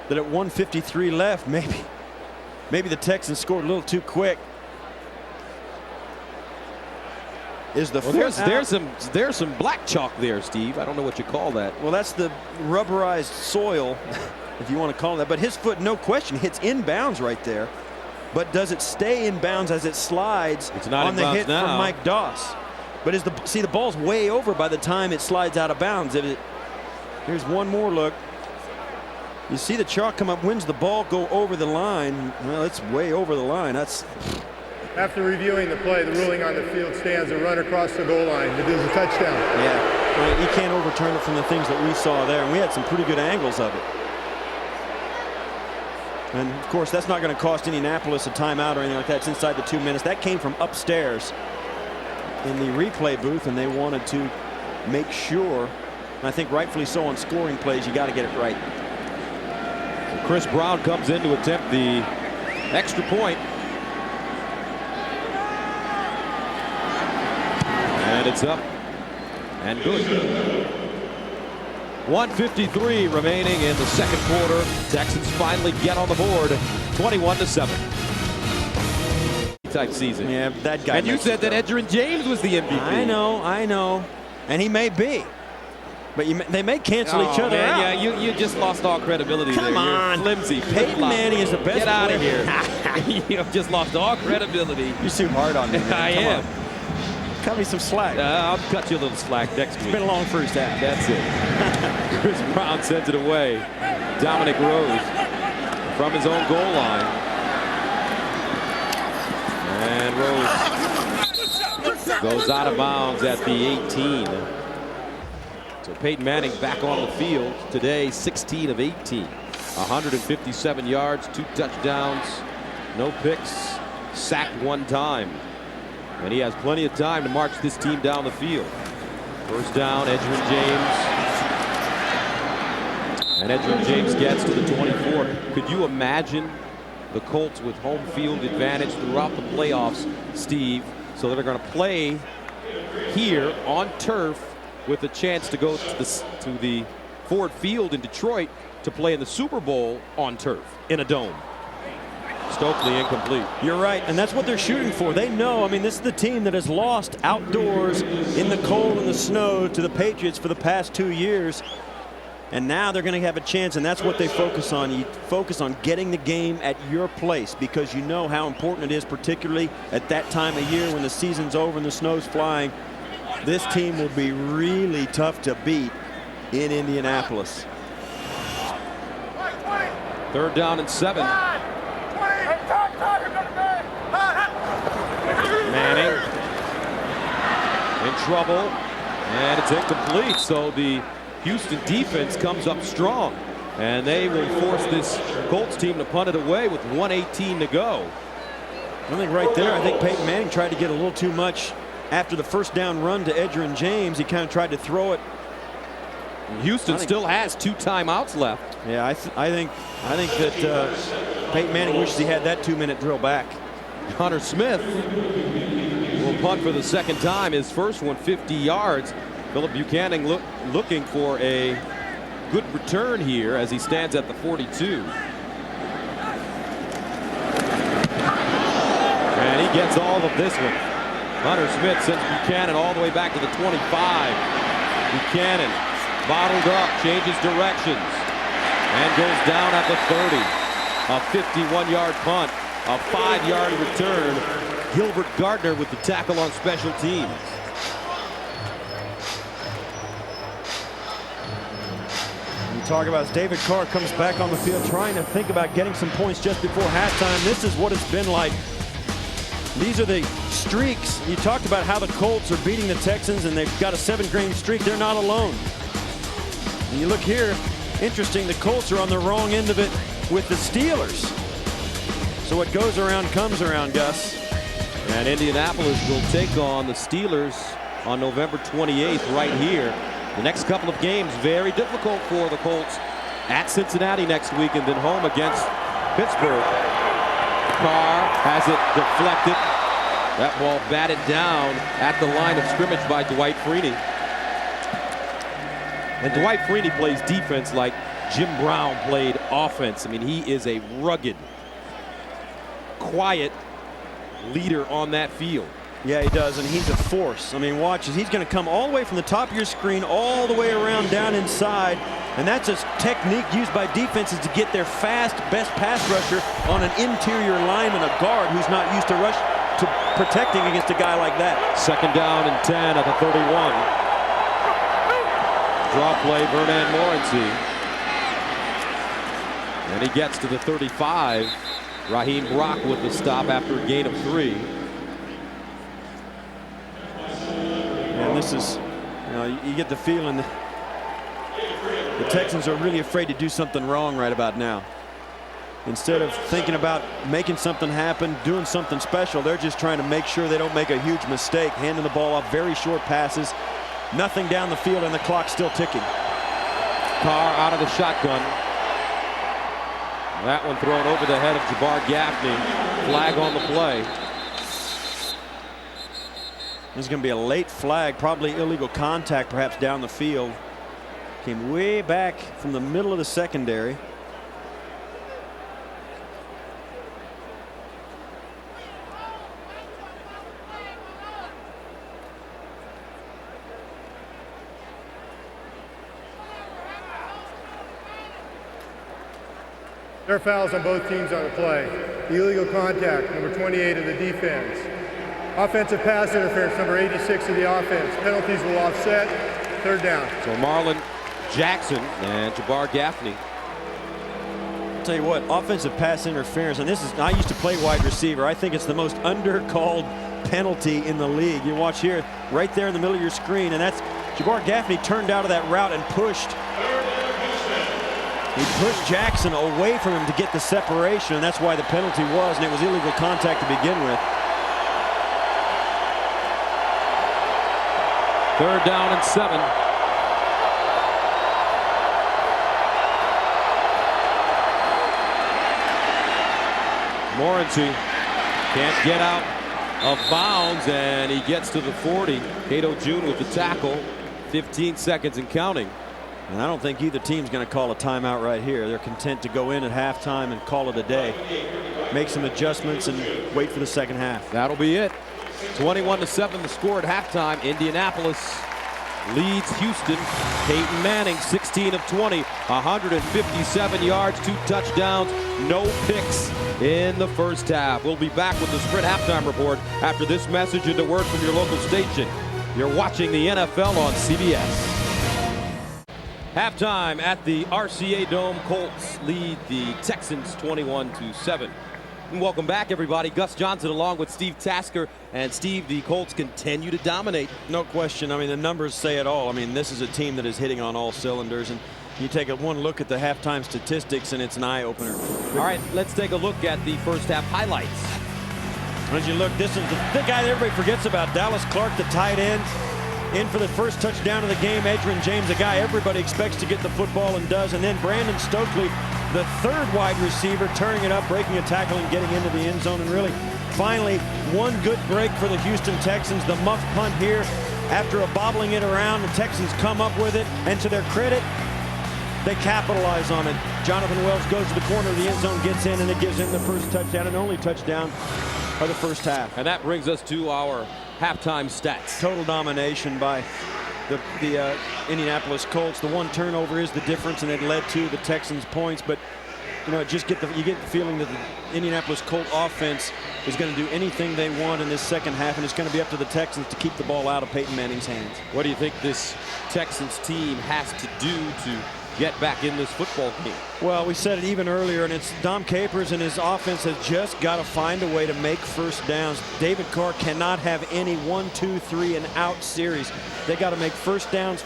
that at 1:53 left, maybe the Texans scored a little too quick. Is the there's some black chalk there, Steve. I don't know what you call that. Well, that's the rubberized soil, if you want to call it that. But his foot, no question, hits in bounds right there. But does it stay in bounds as it slides It's not on in the bounds hit now. from Mike Doss? But see, the ball's way over by the time it slides out of bounds. Here's one more look. You see the chalk come up. When's the ball go over the line? Well, it's way over the line. That's. After reviewing the play, the ruling on the field stands a run across the goal line. It is a touchdown. Yeah, well, you can't overturn it from the things that we saw there, and we had some pretty good angles of it. And of course, that's not going to cost Indianapolis a timeout or anything like that. It's inside the 2 minutes. That came from upstairs in the replay booth, and they wanted to make sure, and I think rightfully so, on scoring plays, you got to get it right. Chris Brown comes in to attempt the extra point. And it's up and good. 1:53 remaining in the second quarter. Texans finally get on the board, 21-7. Type season. Yeah, that guy. And you said that Edgerrin James was the MVP. I know, and he may be, but they may cancel each other out. Yeah, you just lost all credibility. Come there. on, You're flimsy. Peyton Manning is the best. Get out of player. here. You have just lost all credibility. You're too hard on me, man. I Come am. on. Cut me some slack. I'll cut you a little slack next week. It's been a long first half. That's it. Chris Brown sends it away. Dominic Rose from his own goal line. And Rose goes out of bounds at the 18. So Peyton Manning back on the field today, 16 of 18. 157 yards, 2 touchdowns, no picks, sacked 1 time. And he has plenty of time to march this team down the field. First down, Edgerrin James. And Edgerrin James gets to the 24. Could you imagine the Colts with home field advantage throughout the playoffs, Steve? So they're going to play here on turf with a chance to go to the Ford Field in Detroit to play in the Super Bowl on turf in a dome. Stokely incomplete. You're right, and that's what they're shooting for. They know, I mean, this is the team that has lost outdoors in the cold and the snow to the Patriots for the past 2 years. And now they're going to have a chance, and that's what they focus on. You focus on getting the game at your place because you know how important it is, particularly at that time of year when the season's over and the snow's flying. This team will be really tough to beat in Indianapolis. 3rd down and 7. Manning in trouble, and it's incomplete. So the Houston defense comes up strong, and they will force this Colts team to punt it away with 1:18 to go. I think right there, I think Peyton Manning tried to get a little too much after the first down run to Edgerrin James. He kind of tried to throw it. Houston still has 2 timeouts left. Yeah, I think that Peyton Manning wishes he had that 2-minute drill back. Hunter Smith will punt for the 2nd time. His first one 50 yards. Philip Buchanan looking for a good return here as he stands at the 42. And he gets all of this one. Hunter Smith sends Buchanan all the way back to the 25. Buchanan bottled up, changes directions, and goes down at the 30. A 51-yard punt, a 5-yard return. Gilbert Gardner with the tackle on special teams. You talk about as David Carr comes back on the field trying to think about getting some points just before halftime. This is what it's been like. These are the streaks. You talked about how the Colts are beating the Texans and they've got a 7-game streak. They're not alone. And you look here, interesting, the Colts are on the wrong end of it with the Steelers. So what goes around comes around, Gus. And Indianapolis will take on the Steelers on November 28th right here. The next couple of games very difficult for the Colts. At Cincinnati next week and then home against Pittsburgh. Carr has it deflected. That ball batted down at the line of scrimmage by Dwight Freeney. And Dwight Freeney plays defense like Jim Brown played offense. I mean, he is a rugged, quiet leader on that field. Yeah, he does, and he's a force. I mean, watch as he's going to come all the way from the top of your screen all the way around down inside, and that's a technique used by defenses to get their fast, best pass rusher on an interior lineman, a guard who's not used to rush to protecting against a guy like that. 2nd down and 10 at the 31. Draw play, Vernon Morency. And he gets to the 35. Raheem Brock with the stop after a gain of 3. And this is, you get the feeling that the Texans are really afraid to do something wrong right about now. Instead of thinking about making something happen, doing something special, they're just trying to make sure they don't make a huge mistake, handing the ball off, very short passes, nothing down the field, and the clock's still ticking. Carr out of the shotgun. That one thrown over the head of Jabbar Gaffney. Flag on the play. This is going to be a late flag, probably illegal contact perhaps down the field. Came way back from the middle of the secondary. There are fouls on both teams on the play. Illegal contact, number 28 of the defense. Offensive pass interference, number 86 of the offense. Penalties will offset. 3rd down. So Marlon Jackson and Jabbar Gaffney. I'll tell you what, offensive pass interference, and this is, I used to play wide receiver. I think it's the most undercalled penalty in the league. You watch here, right there in the middle of your screen, and that's Jabbar Gaffney turned out of that route and pushed. He pushed Jackson away from him to get the separation, and that's why the penalty was, and it was illegal contact to begin with. 3rd down and 7. Morency can't get out of bounds, and he gets to the 40. Cato June with the tackle. 15 seconds and counting. And I don't think either team's going to call a timeout right here. They're content to go in at halftime and call it a day. Make some adjustments and wait for the second half. That'll be it. 21-7 the score at halftime. Indianapolis leads Houston. Peyton Manning 16 of 20, 157 yards, 2 touchdowns, no picks in the first half. We'll be back with the Sprint halftime report after this message and a word from your local station. You're watching the NFL on CBS. Halftime at the RCA Dome. Colts lead the Texans 21-7. And welcome back, everybody. Gus Johnson along with Steve Tasker. And Steve, the Colts continue to dominate. No question. I mean, the numbers say it all. I mean, this is a team that is hitting on all cylinders. And you take one look at the halftime statistics, and it's an eye-opener. All right, let's take a look at the first half highlights. As you look, this is the guy that everybody forgets about, Dallas Clark, the tight end. In for the first touchdown of the game. Edgerrin James, a guy everybody expects to get the football and does. And then Brandon Stokely, the 3rd wide receiver, turning it up, breaking a tackle and getting into the end zone. And really, finally, one good break for the Houston Texans. The muff punt here. After a bobbling it around, the Texans come up with it. And to their credit, they capitalize on it. Jonathan Wells goes to the corner of the end zone, gets in, and it gives him the first touchdown and only touchdown of the first half. And that brings us to our halftime stats. Total domination by the Indianapolis Colts. The 1 turnover is the difference, and it led to the Texans' points. But you get the feeling that the Indianapolis Colt offense is going to do anything they want in this second half, and it's going to be up to the Texans to keep the ball out of Peyton Manning's hands. What do you think this Texans team has to do to get back in this football game? Well, we said it even earlier, and it's Dom Capers and his offense has just got to find a way to make first downs. David Carr cannot have any 1, 2, 3 and out series. They got to make first downs.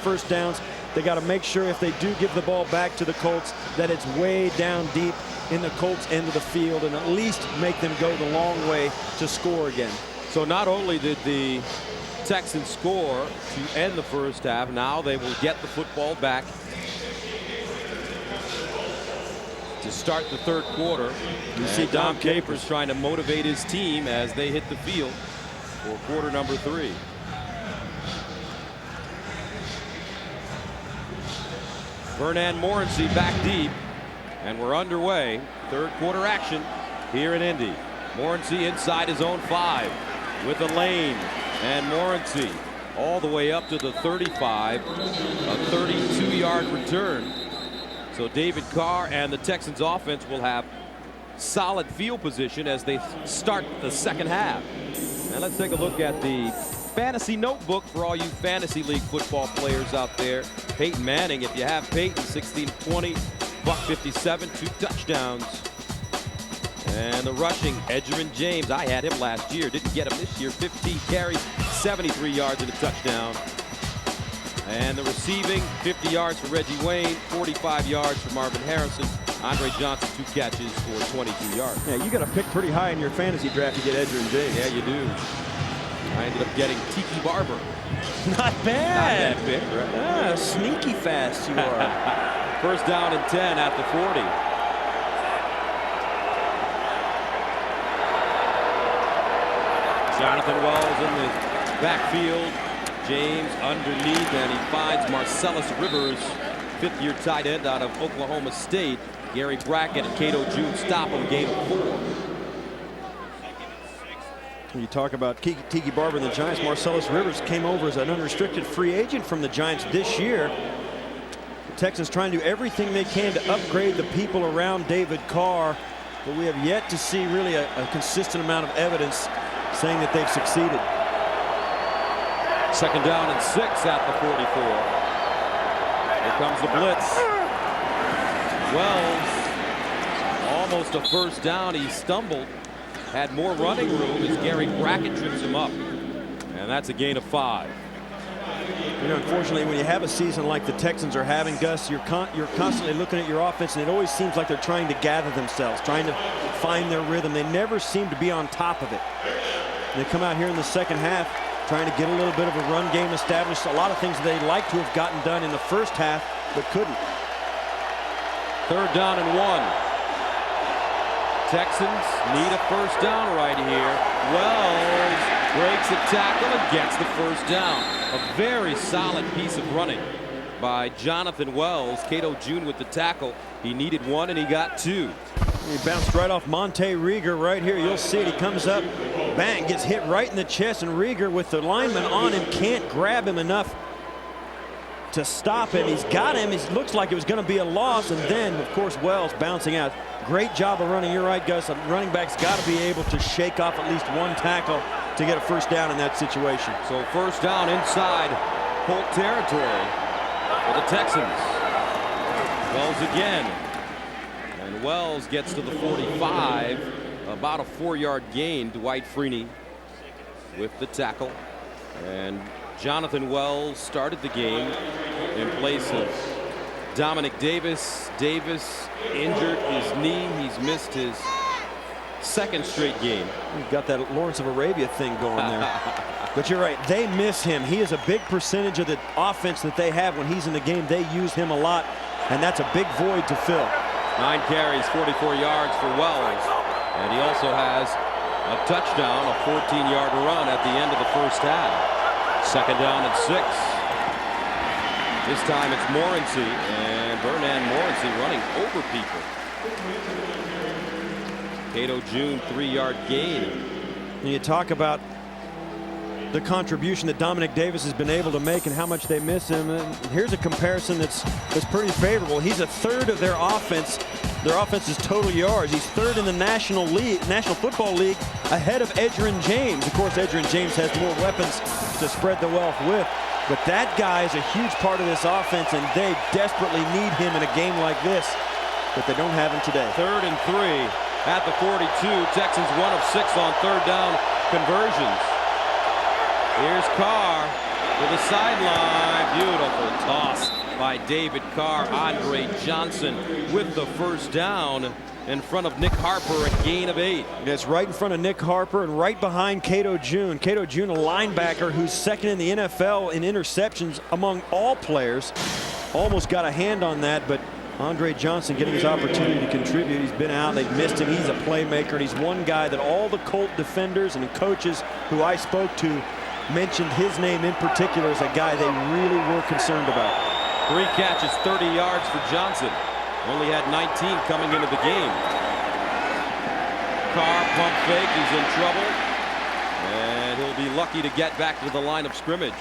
They got to make sure if they do give the ball back to the Colts that it's way down deep in the Colts end of the field, and at least make them go the long way to score again. So not only did the Texans score to end the first half. Now they will get the football back to start the third quarter. You see Dom Capers trying to motivate his team as they hit the field for quarter number 3. Vernon Morency back deep, and we're underway. Third quarter action here in Indy. Morency inside his own 5 with a lane, and Morency all the way up to the 35, a 32-yard return. So David Carr and the Texans offense will have solid field position as they start the second half. And let's take a look at the fantasy notebook for all you fantasy league football players out there. Peyton Manning, if you have Peyton, 16-20, $157, 2 touchdowns. And the rushing, Edgerrin James, I had him last year, didn't get him this year. 15 carries, 73 yards and a touchdown. And the receiving, 50 yards for Reggie Wayne, 45 yards for Marvin Harrison. Andre Johnson, 2 catches for 22 yards. Yeah, you got to pick pretty high in your fantasy draft to get Edgerrin James. Yeah, you do. I ended up getting Tiki Barber. Not bad. Not that big, right? Ah, sneaky fast you are. First down and 10 at the 40. Jonathan Wells in the backfield. James underneath, and he finds Marcellus Rivers, 5th-year tight end out of Oklahoma State. Gary Brackett and Cato June stop him, gain of 4. When you talk about Tiki Barber and the Giants, Marcellus Rivers came over as an unrestricted free agent from the Giants this year. The Texans trying to do everything they can to upgrade the people around David Carr, but we have yet to see really a consistent amount of evidence saying that they've succeeded. Second down and 6 at the 44. Here comes the blitz. Wells, almost a first down. He stumbled, had more running room as Gary Brackett trips him up. And that's a gain of 5. You know, unfortunately, when you have a season like the Texans are having, Gus, you're constantly looking at your offense, and it always seems like they're trying to gather themselves, trying to find their rhythm. They never seem to be on top of it. And they come out here in the second half trying to get a little bit of a run game established. A lot of things they'd like to have gotten done in the first half, but couldn't. Third down and 1. Texans need a first down right here. Wells breaks a tackle and gets the first down. A very solid piece of running by Jonathan Wells. Cato June with the tackle. He needed 1 and he got 2. He bounced right off Monte Rieger right here. You'll see it. He comes up, bang, gets hit right in the chest, and Rieger with the lineman on him can't grab him enough to stop him. He's got him. It looks like it was going to be a loss, and then, of course, Wells bouncing out. Great job of running. You're right, Gus. A running back's got to be able to shake off at least 1 tackle to get a first down in that situation. So first down inside Colt territory for the Texans. Wells again. And Wells gets to the 45, about a 4-yard gain. Dwight Freeney with the tackle. And Jonathan Wells started the game in place of Dominic Davis. Davis injured his knee. He's missed his 2nd straight game. You've got that Lawrence of Arabia thing going there. But you're right, they miss him. He is a big percentage of the offense that they have when he's in the game. They use him a lot, and that's a big void to fill. 9 carries, 44 yards for Wells. And he also has a touchdown, a 14-yard run at the end of the first half. Second down and 6. This time it's Morency, and Vernon Morency running over people. Cato June, 3-yard gain. And you talk about the contribution that Dominic Davis has been able to make and how much they miss him. And here's a comparison that's pretty favorable. He's a third of their offense. Their offense is total yards. He's 3rd in the National Football League, ahead of Edgerrin James. Of course, Edgerrin James has more weapons to spread the wealth with. But that guy is a huge part of this offense, and they desperately need him in a game like this. But they don't have him today. 3rd and 3 at the 42. Texans 1 of 6 on 3rd down conversions. Here's Carr with a sideline. Beautiful toss by David Carr. Andre Johnson with the first down in front of Nick Harper, a gain of 8. That's right in front of Nick Harper and right behind Cato June. Cato June, a linebacker who's second in the NFL in interceptions among all players. Almost got a hand on that, but Andre Johnson getting his opportunity to contribute. He's been out, they've missed him. He's a playmaker, and he's one guy that all the Colt defenders and coaches who I spoke to mentioned his name in particular as a guy they really were concerned about. 3 catches, 30 yards for Johnson. Only had 19 coming into the game. Carr pump fake, he's in trouble. And he'll be lucky to get back to the line of scrimmage.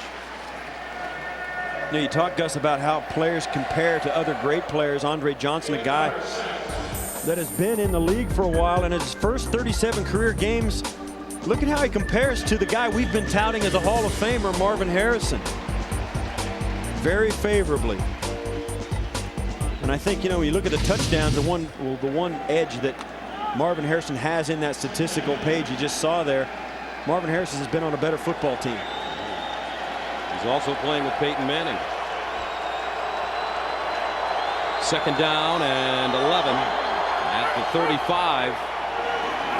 You know, you talk, Gus, about how players compare to other great players. Andre Johnson, a guy that has been in the league for a while, and his first 37 career games, look at how he compares to the guy we've been touting as a Hall of Famer, Marvin Harrison. Very favorably. And I think, you know, when you look at the touchdowns, the one edge that Marvin Harrison has in that statistical page you just saw there, Marvin Harrison has been on a better football team. He's also playing with Peyton Manning. 2nd down and 11 at the 35.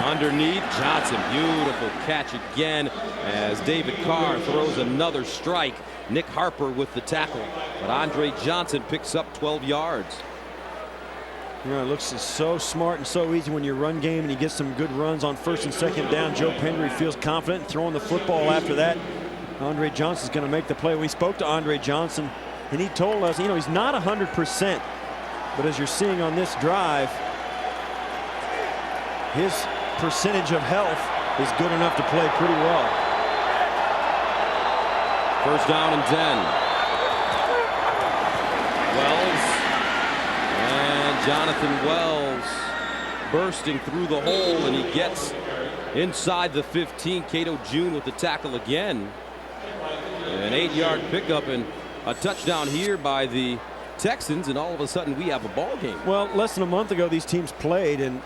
Underneath, Johnson, beautiful catch again as David Carr throws another strike. Nick Harper with the tackle, but Andre Johnson picks up 12 yards. You know, it looks so smart and so easy when you run game and you get some good runs on 1st and 2nd down. Joe Pendry feels confident throwing the football after that. Andre Johnson's going to make the play. We spoke to Andre Johnson, and he told us, you know, he's not 100%, but as you're seeing on this drive, his percentage of health is good enough to play pretty well. 1st down and 10. Wells and Jonathan Wells bursting through the hole, and he gets inside the 15. Cato June with the tackle again. An 8-yard pickup and a touchdown here by the Texans, and all of a sudden we have a ball game. Well, less than a month ago these teams played, and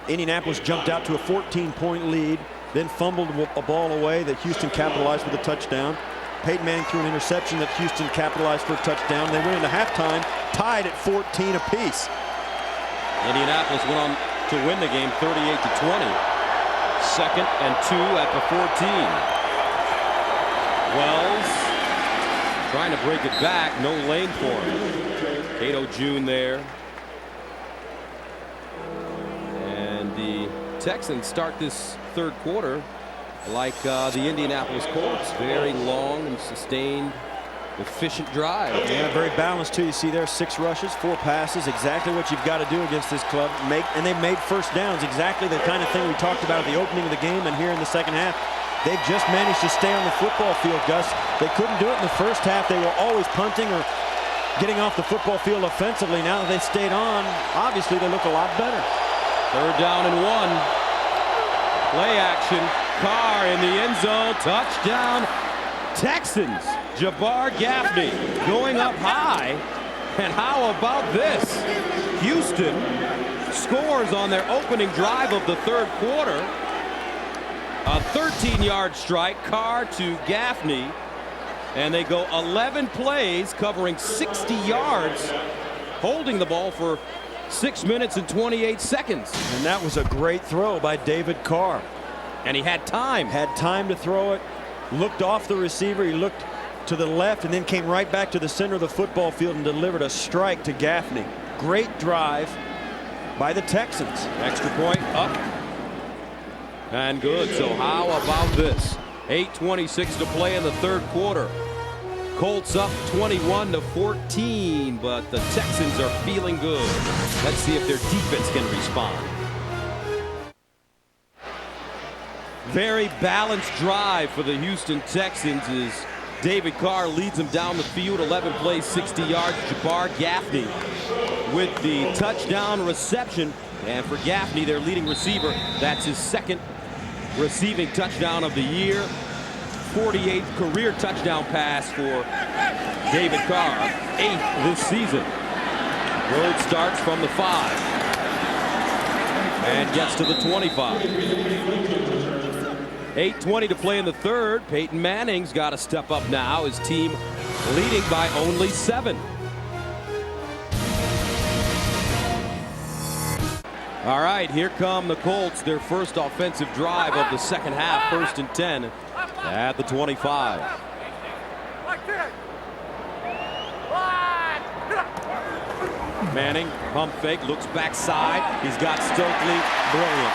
Indianapolis jumped out to a 14-point lead, then fumbled a ball away that Houston capitalized with a touchdown. Peyton Manning threw an interception that Houston capitalized for a touchdown. They went into halftime tied at 14 apiece. Indianapolis went on to win the game 38-20. 2nd and 2 at the 14. Wells trying to break it back, no lane for him. Cato June there. And the Texans start this 3rd quarter like the Indianapolis Colts. Very long and sustained, efficient drive. Yeah, very balanced too. You see there 6 rushes, 4 passes, exactly what you've got to do against this club. And they made 1st downs, exactly the kind of thing we talked about at the opening of the game and here in the 2nd half. They've just managed to stay on the football field, Gus. They couldn't do it in the 1st half. They were always punting or getting off the football field offensively. Now that they stayed on, obviously they look a lot better. 3rd down and 1. Play action. Carr in the end zone. Touchdown. Texans. Jabbar Gaffney going up high. And how about this? Houston scores on their opening drive of the 3rd quarter. A 13-yard strike. Carr to Gaffney. And they go 11 plays covering 60 yards, holding the ball for 6 minutes and 28 seconds. And that was a great throw by David Carr. And he had time. Had time to throw it. Looked off the receiver. He looked to the left and then came right back to the center of the football field and delivered a strike to Gaffney. Great drive by the Texans. Extra point up. And good. So how about this? 8:26 to play in the 3rd quarter. Colts up 21-14, but the Texans are feeling good. Let's see if their defense can respond. Very balanced drive for the Houston Texans as David Carr leads them down the field. 11 plays, 60 yards. Jabbar Gaffney with the touchdown reception. And for Gaffney, their leading receiver, that's his 2nd receiving touchdown of the year. 48th career touchdown pass for David Carr. 8th this season. Rhodes starts from the 5 and gets to the 25. 8:20 to play in the third. Peyton Manning's got to step up now. His team leading by only 7. All right, here come the Colts, their first offensive drive of the second half, 1st and 10 at the 25. Manning, pump fake, looks backside. He's got Stokely. Brilliant.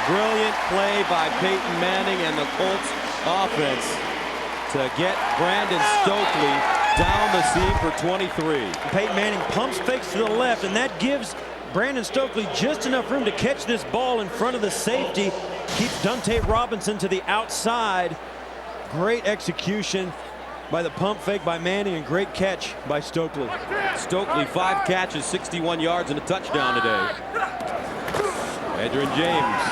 Brilliant play by Peyton Manning and the Colts offense to get Brandon Stokely down the seam for 23. Peyton Manning pumps fakes to the left, and that gives Brandon Stokely just enough room to catch this ball in front of the safety. Keeps Dante Robinson to the outside. Great execution by the pump fake by Manning, and great catch by Stokely. Stokely, 5 catches, 61 yards, and a touchdown today. Adrian James,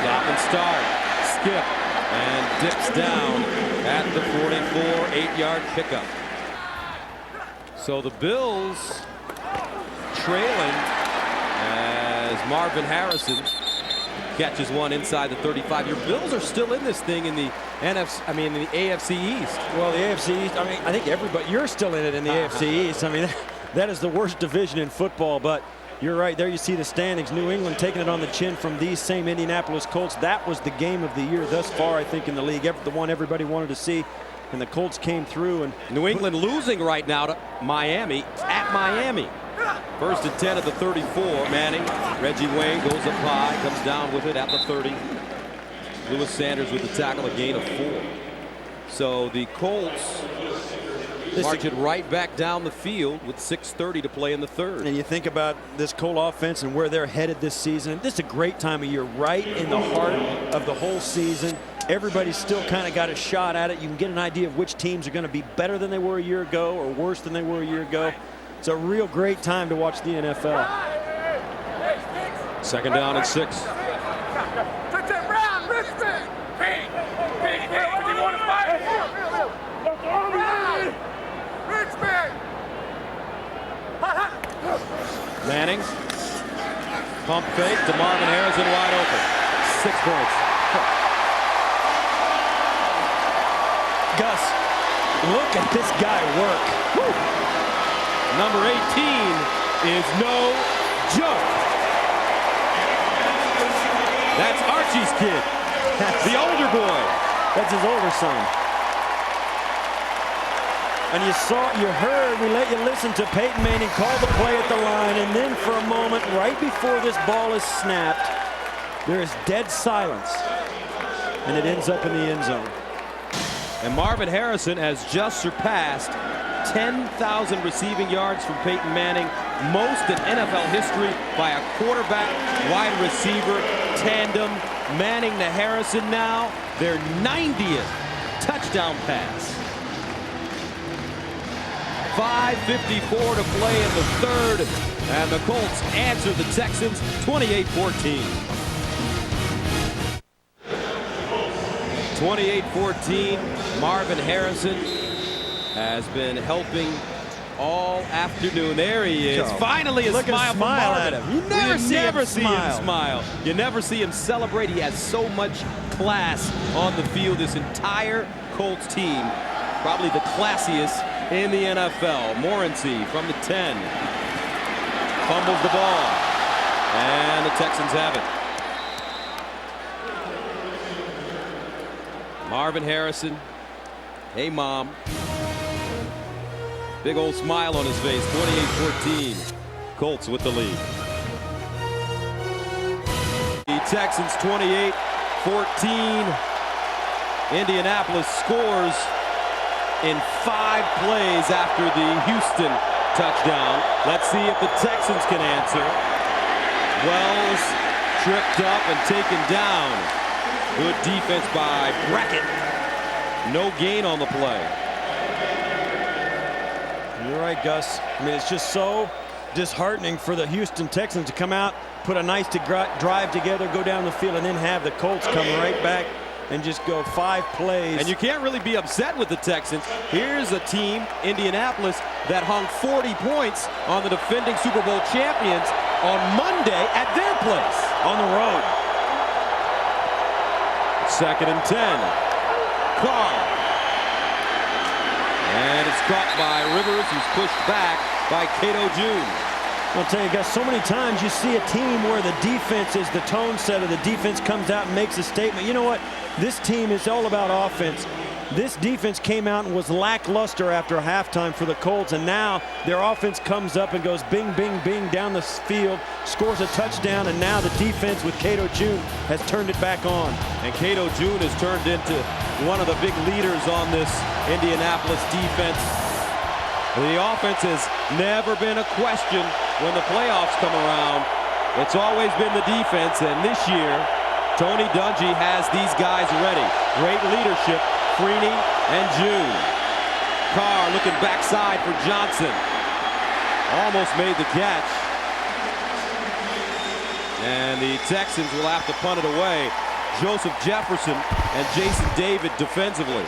stop and start, skip, and dips down at the 44, 8-yard pickup. So the Bills trailing as Marvin Harrison catches one inside the 35. Your Bills are still in this thing in the in the AFC East. Well, the AFC East, I think everybody, you're still in it in the AFC East. That is the worst division in football, but you're right. There you see the standings. New England taking it on the chin from these same Indianapolis Colts. That was the game of the year thus far, I think, in the league. The one everybody wanted to see, and the Colts came through. And New England losing right now to Miami at Miami. 1st and 10 at the 34. Manning, Reggie Wayne goes up high, comes down with it at the 30. Lewis Sanders with the tackle, a gain of 4. So the Colts march it right back down the field with 6:30 to play in the third. And you think about this Colt offense and where they're headed this season. This is a great time of year, right in the heart of the whole season. Everybody's still kind of got a shot at it. You can get an idea of which teams are going to be better than they were a year ago or worse than they were a year ago. It's a real great time to watch the NFL. 2nd down and 6. Manning, pump fake to Marvin Harrison, wide open. 6 points. Gus, look at this guy work. Woo. Number 18 is no joke. That's Archie's kid, the older boy. That's his older son. And you heard, we let you listen to Peyton Manning call the play at the line, and then for a moment, right before this ball is snapped, there is dead silence, and it ends up in the end zone. And Marvin Harrison has just surpassed 10,000 receiving yards from Peyton Manning, most in NFL history by a quarterback wide receiver tandem. Manning to Harrison now, their 90th touchdown pass. 5:54 to play in the third, and the Colts answer the Texans 28-14. 28-14. Marvin Harrison has been helping all afternoon. There he is. Finally a smile from Marvin. at him. You never see him smile. You never see him celebrate. He has so much class on the field. This entire Colts team, probably the classiest in the NFL. Morency from the 10. Fumbles the ball. And the Texans have it. Marvin Harrison. Hey, Mom. Big old smile on his face. 28-14. Colts with the lead. The Texans 28-14. Indianapolis scores in 5 plays after the Houston touchdown. Let's see if the Texans can answer. Wells tripped up and taken down. Good defense by Brackett. No gain on the play. You're right, Gus. It's just so disheartening for the Houston Texans to come out, put a nice drive together, go down the field, and then have the Colts come right back and just go 5 plays. And you can't really be upset with the Texans. Here's a team, Indianapolis, that hung 40 points on the defending Super Bowl champions on Monday at their place. On the road. 2nd and 10. Carr. And it's caught by Rivers, who's pushed back by Cato June. I'll tell you guys, so many times you see a team where the defense is the tone setter. The defense comes out and makes a statement. You know what? This team is all about offense. This defense came out and was lackluster after halftime for the Colts, and now their offense comes up and goes bing, bing, bing down the field, scores a touchdown, and now the defense with Cato June has turned it back on. And Cato June has turned into one of the big leaders on this Indianapolis defense. The offense has never been a question when the playoffs come around. It's always been the defense, and this year, Tony Dungy has these guys ready. Great leadership, Freeney and June. Carr looking backside for Johnson. Almost made the catch. And the Texans will have to punt it away. Joseph Jefferson and Jason David defensively.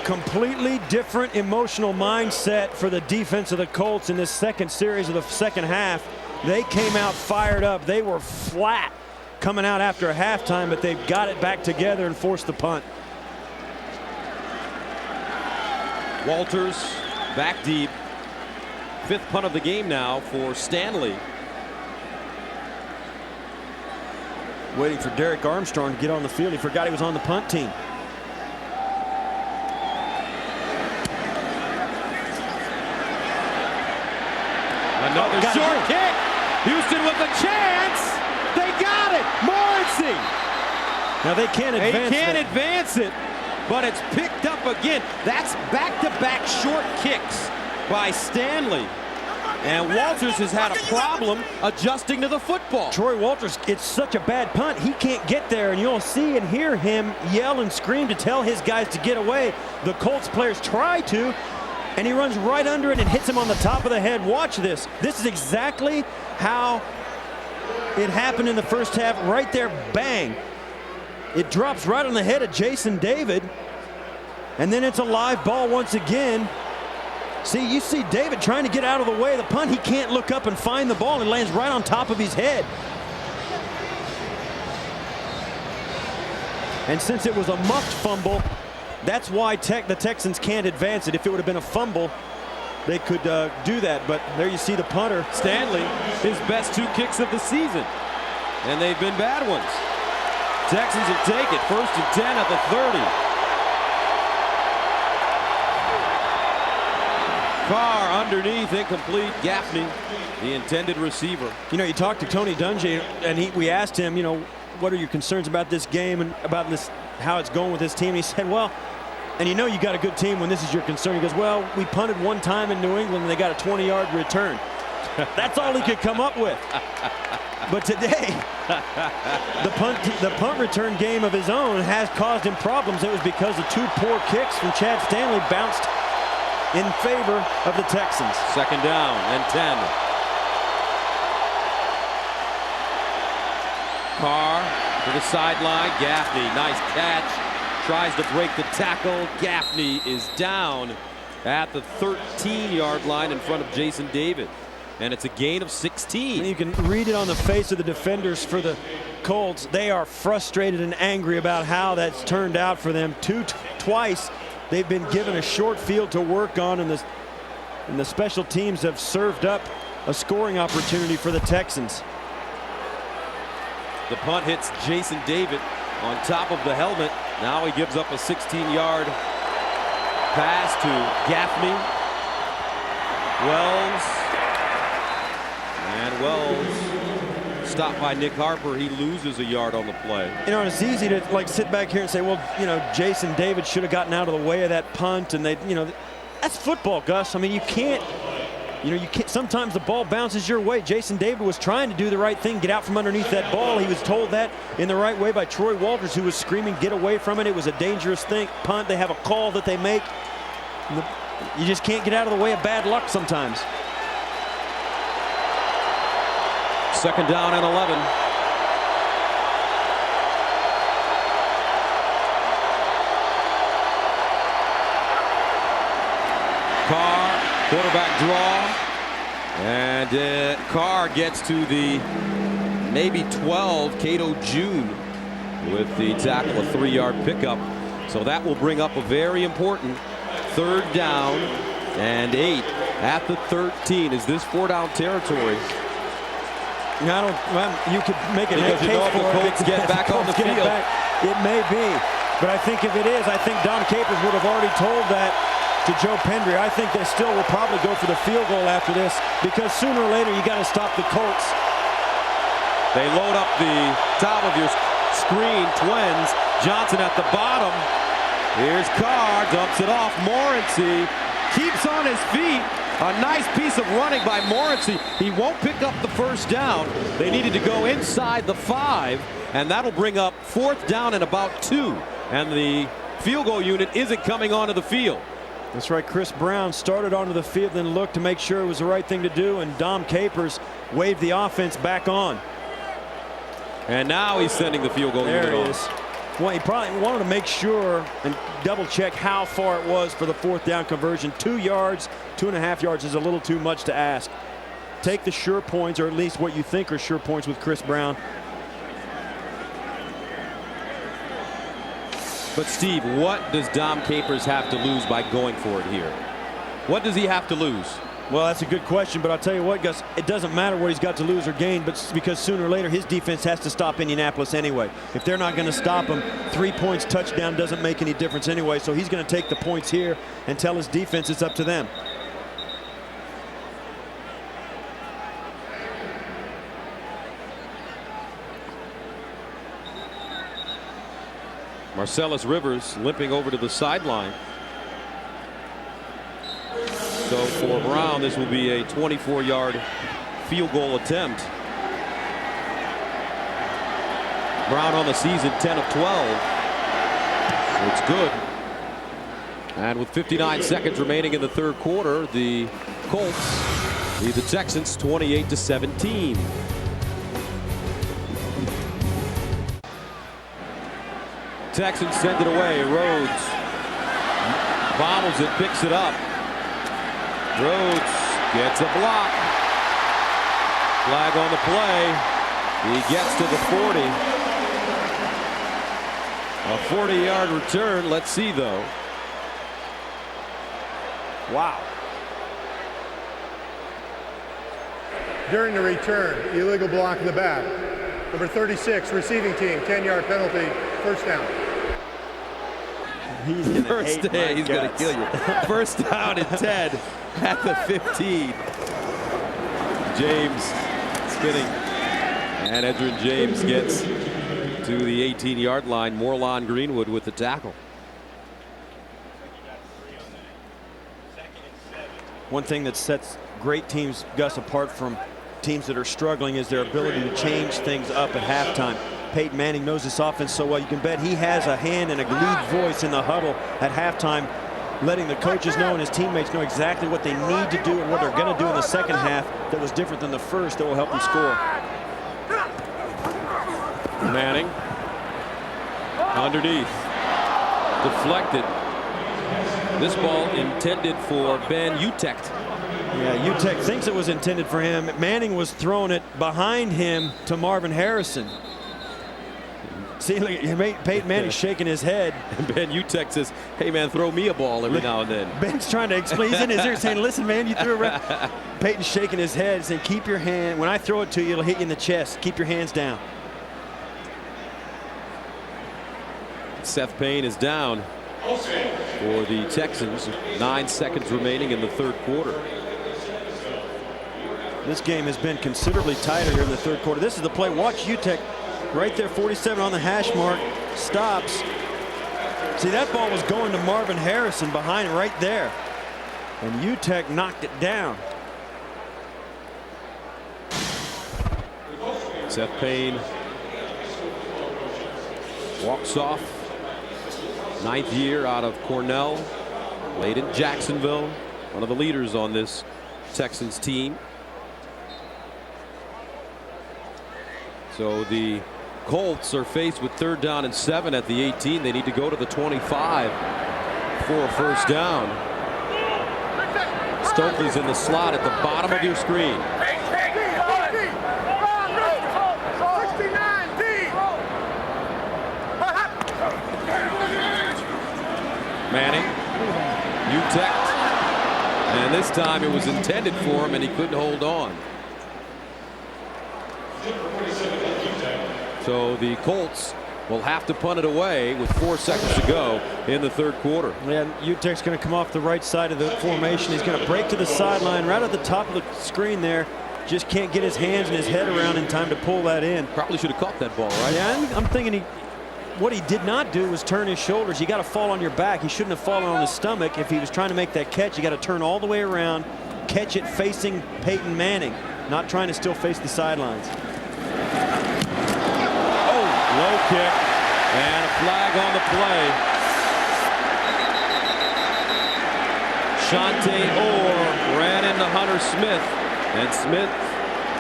Completely different emotional mindset for the defense of the Colts in this second series of the second half. They came out fired up. They were flat coming out after halftime, but they've got it back together and forced the punt. Walters back deep. 5th punt of the game now for Stanley. Waiting for Derek Armstrong to get on the field. He forgot he was on the punt team. Another short kick. Houston with a chance. They got it. Morency. Now they can't advance. They can't advance it, but it's picked up again. That's back-to-back short kicks by Stanley. And Walters has had a problem adjusting to the football. Troy Walters, it's such a bad punt. He can't get there, and you'll see and hear him yell and scream to tell his guys to get away. The Colts players try to, and he runs right under it and hits him on the top of the head. Watch this. This is exactly how it happened in the first half. Right there, bang. It drops right on the head of Jason David, and then it's a live ball once again. See, you see David trying to get out of the way of the punt. He can't look up and find the ball. It lands right on top of his head. And since it was a muffed fumble, that's why the Texans can't advance it. If it would have been a fumble, they could do that. But there you see the punter. Stanley, his best 2 kicks of the season. And they've been bad ones. Texans will take it. 1st and 10 at the 30. Carr underneath, incomplete. Gaffney, the intended receiver. You know, you talked to Tony Dungy, and we asked him, you know, what are your concerns about this game and about this, how it's going with this team? And he said, well, and you know you got a good team when this is your concern. He goes, well, we punted one time in New England and they got a 20-yard return. That's all he could come up with. But today, the punt return game of his own has caused him problems. It was because of 2 poor kicks from Chad Stanley bounced in favor of the Texans. 2nd down and 10. Carr to the sideline. Gaffney, nice catch. Tries to break the tackle. Gaffney is down at the 13-yard line in front of Jason David. And it's a gain of 16. And you can read it on the face of the defenders for the Colts. They are frustrated and angry about how that's turned out for them. Twice they've been given a short field to work on, and the special teams have served up a scoring opportunity for the Texans. The punt hits Jason David on top of the helmet. Now he gives up a 16-yard pass to Gaffney. And Wells stopped by Nick Harper. He loses a yard on the play. You know, it's easy to like sit back here and say, well, you know, Jason David should have gotten out of the way of that punt, and they, you know, that's football, Gus. I mean, you can't. Sometimes the ball bounces your way. Jason David was trying to do the right thing, get out from underneath that ball. He was told that in the right way by Troy Walters, who was screaming, get away from it. It was a dangerous punt. They have a call that they make. You just can't get out of the way of bad luck sometimes. 2nd down and 11. Carr, quarterback draw, and Carr gets to the maybe 12. Cato June with the tackle, a 3-yard pickup. So that will bring up a very important 3rd down and 8 at the 13. Is this 4-down territory? You could make a because case you know if for the Colts it. get back on the field. It may be. But I think if it is, I think Dom Capers would have already told that to Joe Pendry. I think they still will probably go for the field goal after this, because sooner or later you got to stop the Colts. They load up the top of your screen. Twins. Johnson at the bottom. Here's Carr. Dumps it off. Morency keeps on his feet. A nice piece of running by Morency. He won't pick up the 1st down. They needed to go inside the 5, and that'll bring up 4th down and about 2. And the field goal unit isn't coming onto the field. That's right. Chris Brown started onto the field, then looked to make sure it was the right thing to do, and Dom Capers waved the offense back on. And now he's sending the field goal unit on. There he is. Well, he probably wanted to make sure and double check how far it was for the 4th down conversion. 2 yards, 2.5 yards is a little too much to ask. Take the sure points, or at least what you think are sure points with Chris Brown. But Steve, what does Dom Capers have to lose by going for it here? What does he have to lose? Well, that's a good question, but I'll tell you what, Gus, it doesn't matter what he's got to lose or gain, but because sooner or later his defense has to stop Indianapolis anyway. If they're not going to stop him, 3 points touchdown doesn't make any difference anyway, so he's going to take the points here and tell his defense it's up to them. Marcellus Rivers limping over to the sideline. So for Brown, this will be a 24-yard field goal attempt. Brown on the season 10 of 12. So it's good. And with 59 seconds remaining in the 3rd quarter, the Colts lead the Texans 28-17. Texans send it away. Rhodes bottles it, picks it up. Rhodes gets a block. Flag on the play. He gets to the 40. A 40-yard return. Let's see, though. Wow. During the return, illegal block in the back. Number 36, receiving team, 10-yard penalty, 1st down. He's going to kill you. 1st down and 10 at the 15. James spinning. And Edgerrin James gets to the 18-yard line. Morlon Greenwood with the tackle. One thing that sets great teams, Gus, apart from teams that are struggling is their ability to change things up at halftime. Peyton Manning knows this offense so well. You can bet he has a hand and a lead voice in the huddle at halftime, letting the coaches know and his teammates know exactly what they need to do and what they're going to do in the 2nd half that was different than the 1st that will help them score. Manning underneath, deflected. This ball intended for Ben Utecht. Yeah, Utecht thinks it was intended for him. Manning was throwing it behind him to Marvin Harrison. See, look, Peyton Manning shaking his head. And Ben Utecht says, hey, man, throw me a ball every now and then. Ben's trying to explain. He's in his ear saying, listen, man, you threw it right. Peyton's shaking his head saying, keep your hand. When I throw it to you, it'll hit you in the chest. Keep your hands down. Seth Payne is down for the Texans. 9 seconds remaining in the 3rd quarter. This game has been considerably tighter here in the 3rd quarter. This is the play. Watch Utecht right there, 47 on the hash mark. Stops. See, that ball was going to Marvin Harrison behind right there. And Utecht knocked it down. Seth Payne walks off. 9th year out of Cornell. Played in Jacksonville. One of the leaders on this Texans team. So the Colts are faced with 3rd down and 7 at the 18. They need to go to the 25 for a 1st down. Stokely's in the slot at the bottom of your screen. Manning, U-Tech. And this time it was intended for him and he couldn't hold on. So the Colts will have to punt it away with 4 seconds to go in the third quarter. Yeah, U-Tech's going to come off the right side of the formation. He's going to break to the sideline right at the top of the screen there. Just can't get his hands and his head around in time to pull that in. Probably should have caught that ball, right? Yeah, I'm thinking what he did not do was turn his shoulders. You got to fall on your back. He shouldn't have fallen on his stomach. If he was trying to make that catch, you got to turn all the way around, catch it facing Peyton Manning, not trying to still face the sidelines. Oh, low kick and a flag on the play. Shante Orr ran into Hunter Smith, and Smith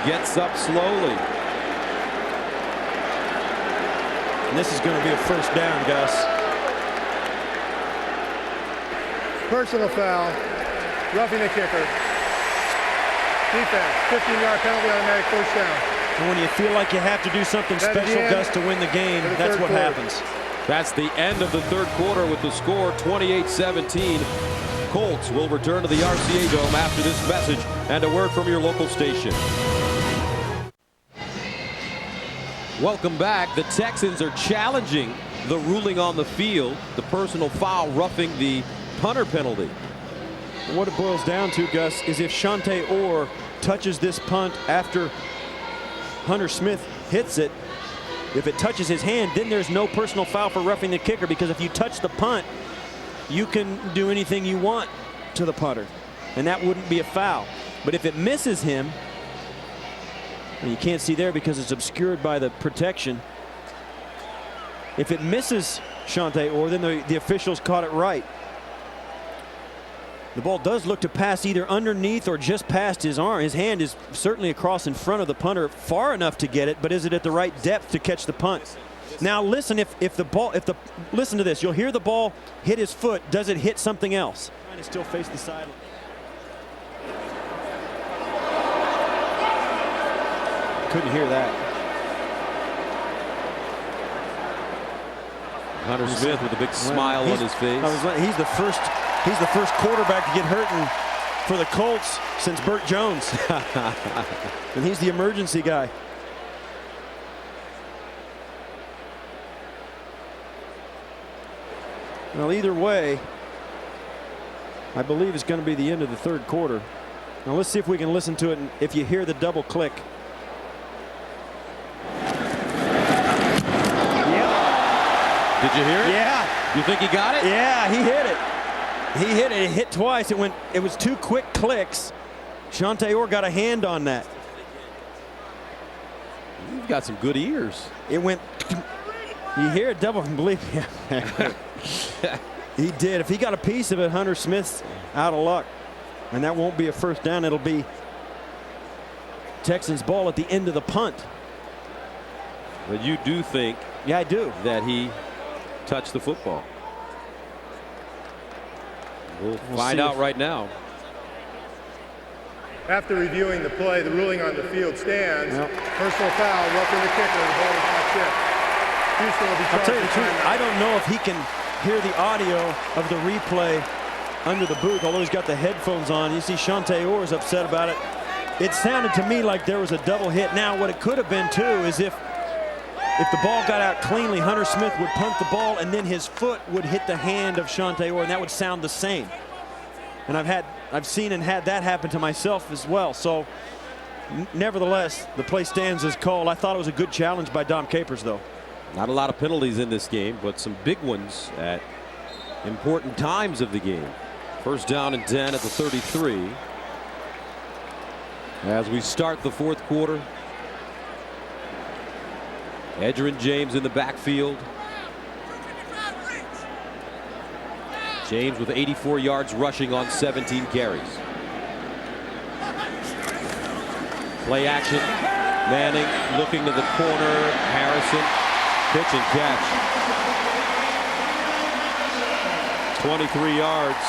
gets up slowly. And this is going to be a first down, Gus. Personal foul, roughing the kicker. Defense, 15-yard penalty, automatic first down. And when you feel like you have to do something special, Gus, to win the game, that's what happens. That's the end of the third quarter with the score 28-17. Colts will return to the RCA Dome after this message and a word from your local station. Welcome back. The Texans are challenging the ruling on the field, the personal foul roughing the punter penalty. What it boils down to, Gus, is if Shante Orr touches this punt after Hunter Smith hits it, if it touches his hand, then there's no personal foul for roughing the kicker, because if you touch the punt, you can do anything you want to the punter, and that wouldn't be a foul. But if it misses him, and you can't see there because it's obscured by the protection, if it misses Shante Orr, then the officials caught it right. The ball does look to pass either underneath or just past his arm. His hand is certainly across in front of the punter, far enough to get it, but is it at the right depth to catch the punt? Now listen, listen to this. You'll hear the ball hit his foot. Does it hit something else? Trying to still face the sideline. Couldn't hear that. Hunter Smith with a big smile on his face. He's the first quarterback to get hurt for the Colts since Burt Jones. And he's the emergency guy. Well, either way, I believe it's going to be the end of the third quarter. Now let's see if we can listen to it, and if you hear the double click. Did you hear it? Yeah. You think he got it? Yeah, he hit it. He hit it. It hit twice. It was 2 quick clicks. Shante Orr got a hand on that. You've got some good ears. It went. You hear it double. Believe me. He did. If he got a piece of it, Hunter Smith's out of luck. And that won't be a first down. It'll be Texans ball at the end of the punt. But you do think. Yeah, I do. That he touched the football. We'll find out right now. After reviewing the play, the ruling on the field stands. Yep. Personal foul, roughing the kicker. The ball is not tipped. Houston will be charged. I'll tell you the truth, I don't know if he can hear the audio of the replay under the booth, although he's got the headphones on. You see Shante Orr is upset about it. It sounded to me like there was a double hit. Now, what it could have been, too, is if the ball got out cleanly, Hunter Smith would punt the ball, and then his foot would hit the hand of Shante Orr, and that would sound the same. And I've seen and had that happen to myself as well. So, nevertheless, the play stands as called. I thought it was a good challenge by Dom Capers, though. Not a lot of penalties in this game, but some big ones at important times of the game. First down and 10 at the 33. As we start the fourth quarter. Edgerrin James in the backfield. James with 84 yards rushing on 17 carries. Play action. Manning looking to the corner. Harrison. Pitch and catch. 23 yards.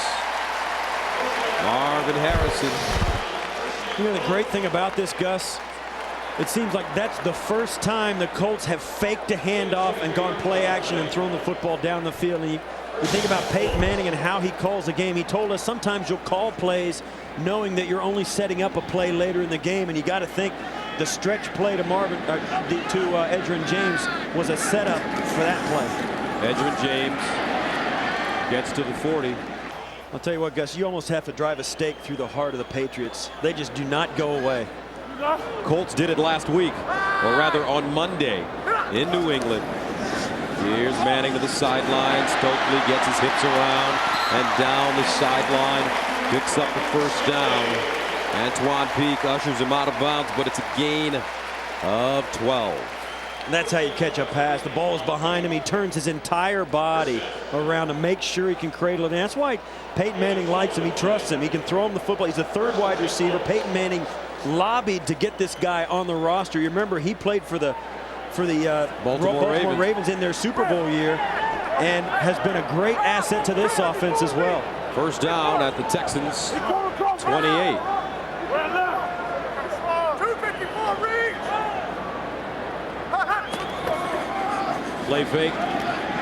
Marvin Harrison. You know the great thing about this, Gus, It seems like that's the first time the Colts have faked a handoff and gone play action and thrown the football down the field. And you think about Peyton Manning and how he calls the game. He told us sometimes you'll call plays knowing that you're only setting up a play later in the game, and you got to think the stretch play to Edgerrin James was a setup for that play. Edgerrin James gets to the 40. I'll tell you what, Gus, you almost have to drive a stake through the heart of the Patriots. They just do not go away. Colts did it last week, or rather on Monday in New England. Here's Manning to the sideline. Stokely gets his hips around and down the sideline. Picks up the first down. Antoine Peak ushers him out of bounds, but it's a gain of 12. And that's how you catch a pass. The ball is behind him. He turns his entire body around to make sure he can cradle it. And that's why Peyton Manning likes him. He trusts him. He can throw him the football. He's a third wide receiver. Peyton Manning lobbied to get this guy on the roster. You remember he played for the Baltimore Ravens in their Super Bowl year and has been a great asset to this offense as well. First down at the Texans 28. Play fake.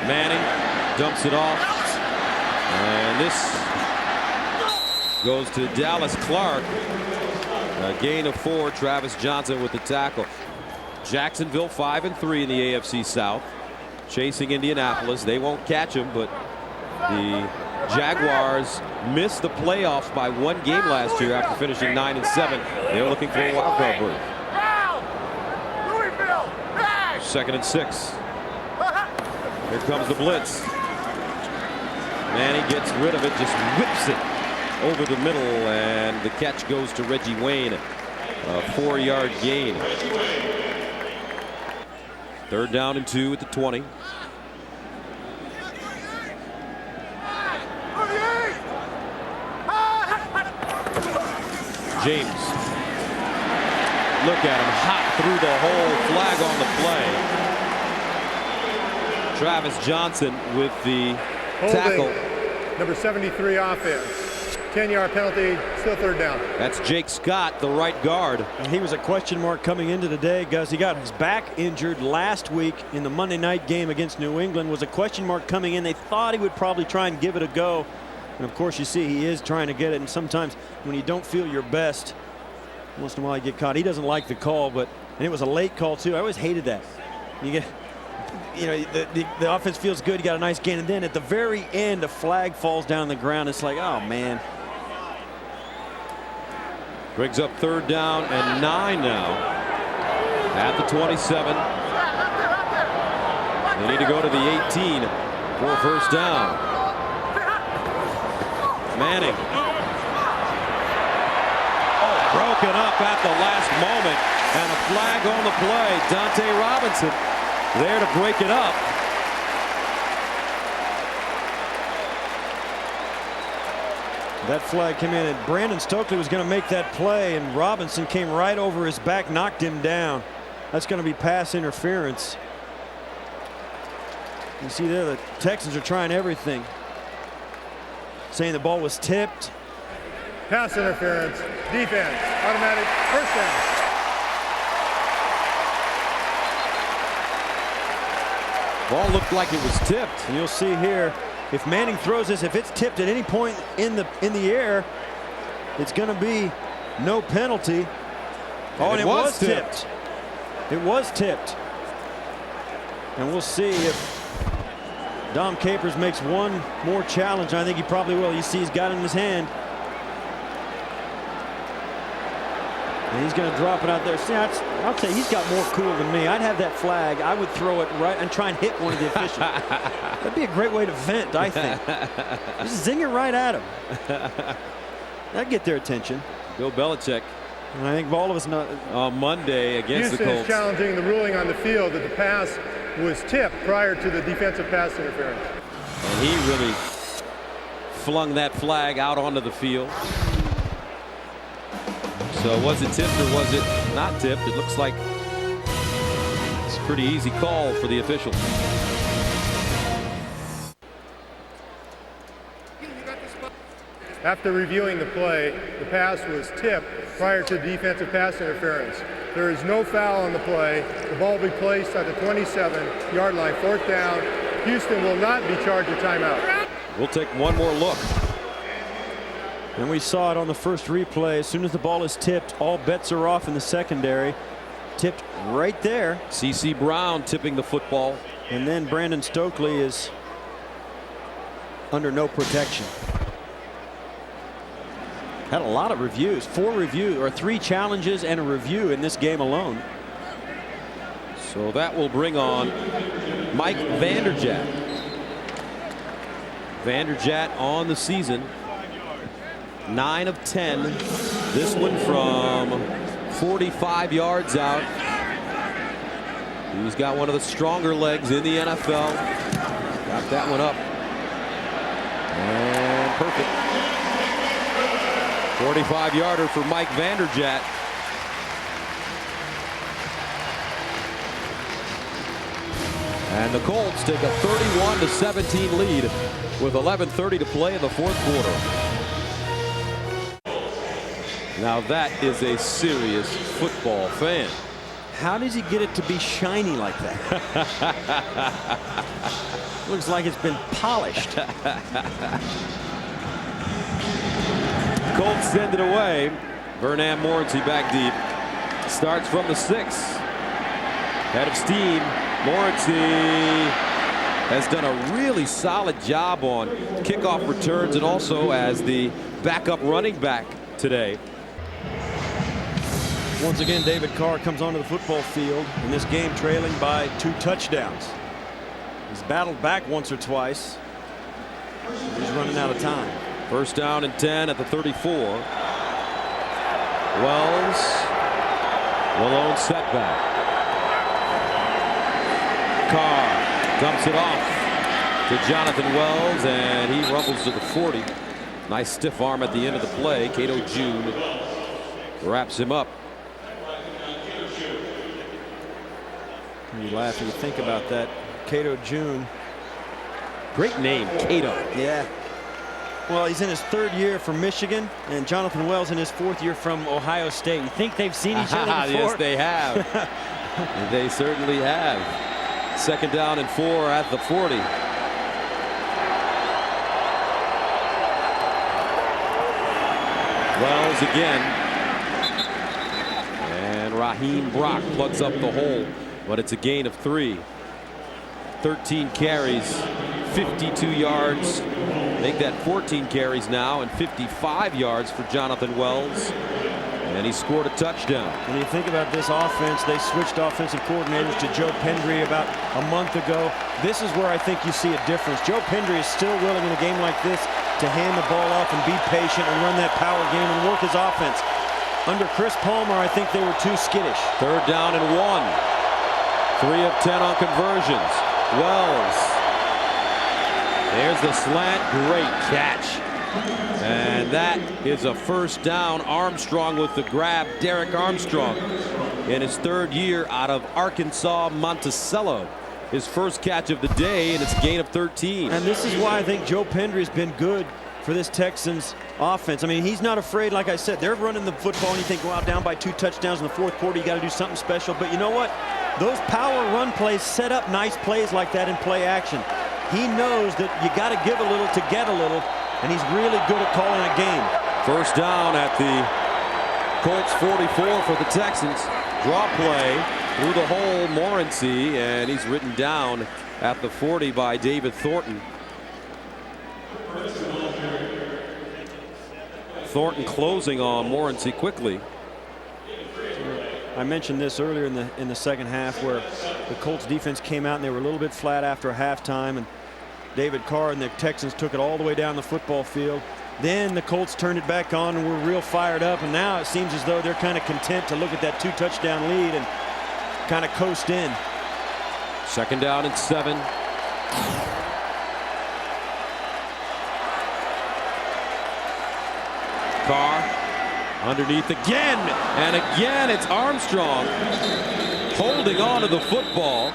Manning dumps it off. And this goes to Dallas Clark. A gain of 4. Travis Johnson with the tackle. Jacksonville 5-3 in the AFC South. Chasing Indianapolis. They won't catch him, but the Jaguars missed the playoffs by 1 game last year after finishing 9-7. They're looking for a wild card berth. 2nd and 6. Here comes the blitz. Manning gets rid of it, just whips it over the middle, and the catch goes to Reggie Wayne. A 4-yard gain. 3rd down and 2 at the 20. James. Look at him hop through the hole. Flag on the play. Travis Johnson with the tackle. Number 73 offense. 10-yard penalty, still 3rd down. That's Jake Scott, the right guard. And he was a question mark coming into today, Gus. He got his back injured last week in the Monday night game against New England. Was a question mark coming in. They thought he would probably try and give it a go. And of course, you see he is trying to get it. And sometimes when you don't feel your best, once in a while you get caught. He doesn't like the call, and it was a late call too. I always hated that. The offense feels good. You got a nice gain, and then at the very end, a flag falls down on the ground. It's like, oh man. Brings up 3rd down and 9 now at the 27. They need to go to the 18 for a 1st down. Manning. Broken up at the last moment, and a flag on the play. Dante Robinson there to break it up. That flag came in, and Brandon Stokely was going to make that play, and Robinson came right over his back, knocked him down. That's going to be pass interference. You see there, the Texans are trying everything, saying the ball was tipped. Pass interference, defense, automatic 1st down. Ball looked like it was tipped. And you'll see here, if Manning throws this, if it's tipped at any point in the air, it's going to be no penalty. And it was tipped. It was tipped. And we'll see if Dom Capers makes one more challenge. I think he probably will. You see he's got it in his hand. And he's going to drop it out there. See, I'll tell you, he's got more cool than me. I'd have that flag. I would throw it right and try and hit one of the officials. That'd be a great way to vent, I think. Just zing it right at him. That'd get their attention. Bill Belichick. And I think all of us know. On Monday against the Colts. Houston is challenging the ruling on the field that the pass was tipped prior to the defensive pass interference. And he really flung that flag out onto the field. So was it tipped or was it not tipped? It looks like it's a pretty easy call for the officials. After reviewing the play, the pass was tipped prior to defensive pass interference. There is no foul on the play. The ball will be placed at the 27-yard line, 4th down. Houston will not be charged a timeout. We'll take one more look. And we saw it on the first replay. As soon as the ball is tipped, all bets are off in the secondary. Tipped right there. C.C. Brown tipping the football. And then Brandon Stokely is under no protection. Had a lot of reviews. 3 challenges and a review in this game alone. So that will bring on Mike Vanderjagt. Vanderjagt on the season, 9 of 10. This one from 45 yards out. He's got one of the stronger legs in the NFL. Got that one up. And perfect. 45-yarder for Mike Vanderjagt. And the Colts take a 31-17 lead with 11:30 to play in the 4th quarter. Now that is a serious football fan. How does he get it to be shiny like that? Looks like it's been polished. Colts send it away. Vernon Morency back deep. Starts from the 6. Head of steam. Morency has done a really solid job on kickoff returns and also as the backup running back today. Once again, David Carr comes onto the football field in this game trailing by 2 touchdowns. He's battled back once or twice. He's running out of time. 1st down and 10 at the 34. Wells, the lone setback. Carr dumps it off to Jonathan Wells, and he rumbles to the 40. Nice stiff arm at the end of the play. Cato June wraps him up. You laugh when you think about that. Cato June. Great name, Cato. Yeah. Well, he's in his 3rd year from Michigan, and Jonathan Wells in his 4th year from Ohio State. You think they've seen each other before? Yes, they have. They certainly have. 2nd down and 4 at the 40. Wells again. And Raheem Brock plugs up the hole, but it's a gain of 3. 13 carries, 52 yards. Make that 14 carries now and 55 yards for Jonathan Wells. And he scored a touchdown. When you think about this offense, they switched offensive coordinators to Joe Pendry about a month ago. This is where I think you see a difference. Joe Pendry is still willing in a game like this to hand the ball off and be patient and run that power game and work his offense. Under Chris Palmer, I think they were too skittish. 3rd down and 1. 3 of 10 on conversions. Wells. There's the slant. Great catch. And that is a 1st down. Armstrong with the grab. Derek Armstrong in his 3rd year out of Arkansas Monticello. His 1st catch of the day, and it's a gain of 13. And this is why I think Joe Pendry has been good for this Texans offense. I mean, he's not afraid. Like I said, they're running the football, and you think, wow, down by 2 touchdowns in the 4th quarter, you got to do something special. But you know what? Those power run plays set up nice plays like that in play action. He knows that you got to give a little to get a little, and he's really good at calling a game. 1st down at the Colts 44 for the Texans. Draw play through the hole, Morency, and he's written down at the 40 by David Thornton. Thornton closing on Morency quickly. I mentioned this earlier in the 2nd half, where the Colts defense came out and they were a little bit flat after halftime, and David Carr and the Texans took it all the way down the football field. Then the Colts turned it back on and were real fired up, and now it seems as though they're kind of content to look at that 2-touchdown lead and kind of coast in. 2nd down and 7. Carr underneath again, and again it's Armstrong holding on to the football,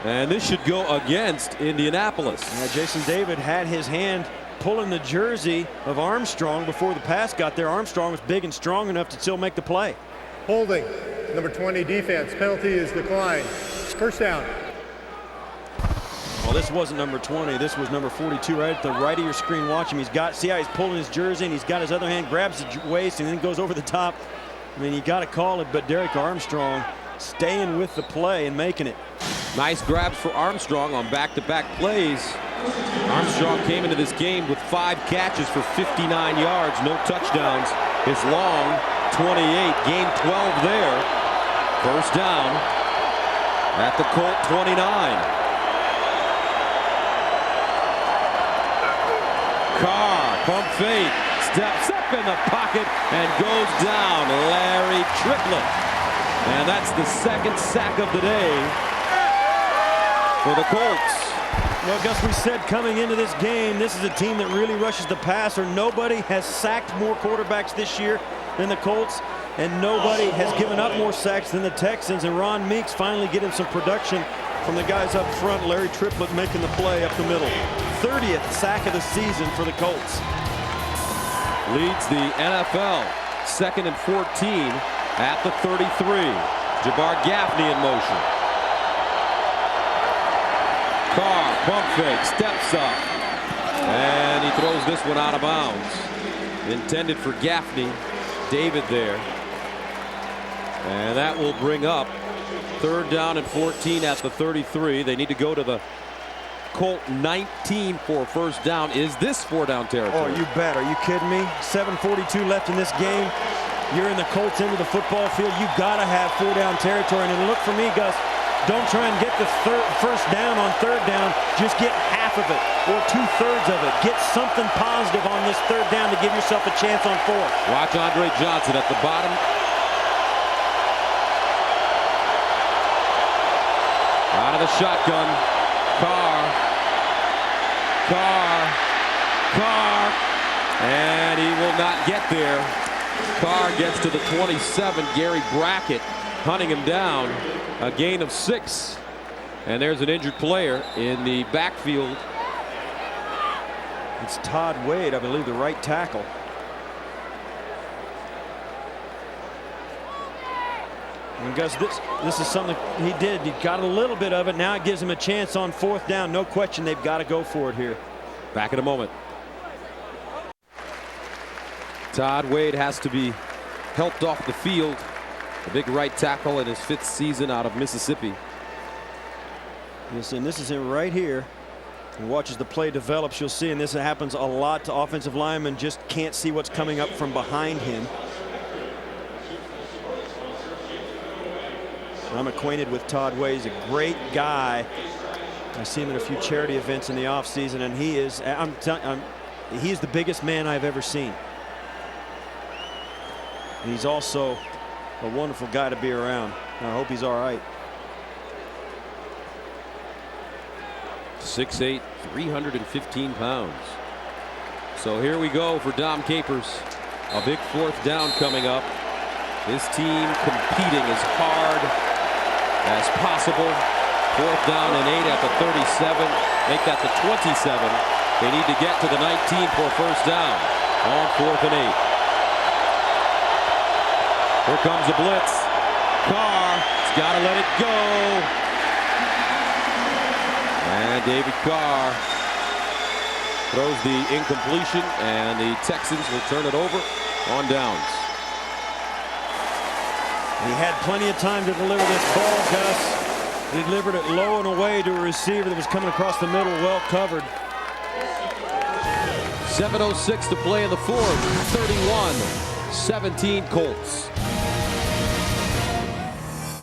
and this should go against Indianapolis. Yeah, Jason David had his hand pulling the jersey of Armstrong before the pass got there. Armstrong was big and strong enough to still make the play. Holding, number 20 defense. Penalty is declined. First down. Well, this wasn't number 20. This was number 42 right at the right of your screen. Watch him. See how he's pulling his jersey, and he's got his other hand, grabs the waist, and then goes over the top. I mean, you got to call it, but Derek Armstrong staying with the play and making it. Nice grabs for Armstrong on back-to-back plays. Armstrong came into this game with 5 catches for 59 yards, no touchdowns. His long 28, gained 12 there. First down at the Colt 29. Carr, pump fake, steps up in the pocket and goes down. Larry Triplett. And that's the second sack of the day for the Colts. Well, Gus, we said coming into this game, this is a team that really rushes the passer. Nobody has sacked more quarterbacks this year than the Colts, and nobody has given up more sacks than the Texans. And Ron Meeks finally getting some production from the guys up front. Larry Triplett making the play up the middle. 30th sack of the season for the Colts. Leads the NFL. 2nd and 14 at the 33. Jabbar Gaffney in motion. Carr, pump fake, steps up, and he throws this one out of bounds. Intended for Gaffney. David there. And that will bring up 3rd down and 14 at the 33. They need to go to the Colt 19 for a first down. Is this 4-down territory? Oh, you bet. Are you kidding me? 7:42 left in this game. You're in the Colts end of the football field. You got to have 4-down territory. And look for me, Gus. Don't try and get the first down on 3rd down. Just get half of it or 2/3 of it. Get something positive on this 3rd down to give yourself a chance on 4th. Watch Andre Johnson at the bottom. Out of the shotgun. Carr. And he will not get there. Carr gets to the 27. Gary Brackett hunting him down. A gain of 6. And there's an injured player in the backfield. It's Todd Wade, I believe, the right tackle. And Gus, this is something he did. He got a little bit of it. Now it gives him a chance on 4th down. No question, they've got to go for it here. Back in a moment. Todd Wade has to be helped off the field. The big right tackle in his 5th season out of Mississippi. And this is him right here. And watch as the play develops. You'll see, and this happens a lot to offensive linemen, just can't see what's coming up from behind him. I'm acquainted with Todd Wade. He's a great guy. I see him in a few charity events in the offseason, and he is, he's the biggest man I've ever seen. And he's also a wonderful guy to be around. I hope he's all right. 6'8", 315 pounds. So here we go for Dom Capers. A big 4th down coming up. His team competing as hard as possible. 4th down and 8 at the 37. Make that the 27. They need to get to the 19 for a first down on 4th and 8. Here comes a blitz. Carr's got to let it go. And David Carr throws the incompletion, and the Texans will turn it over on downs. He had plenty of time to deliver this ball, Gus. He delivered it low and away to a receiver that was coming across the middle, well covered. 7:06 to play in the 4th. 31-17 Colts.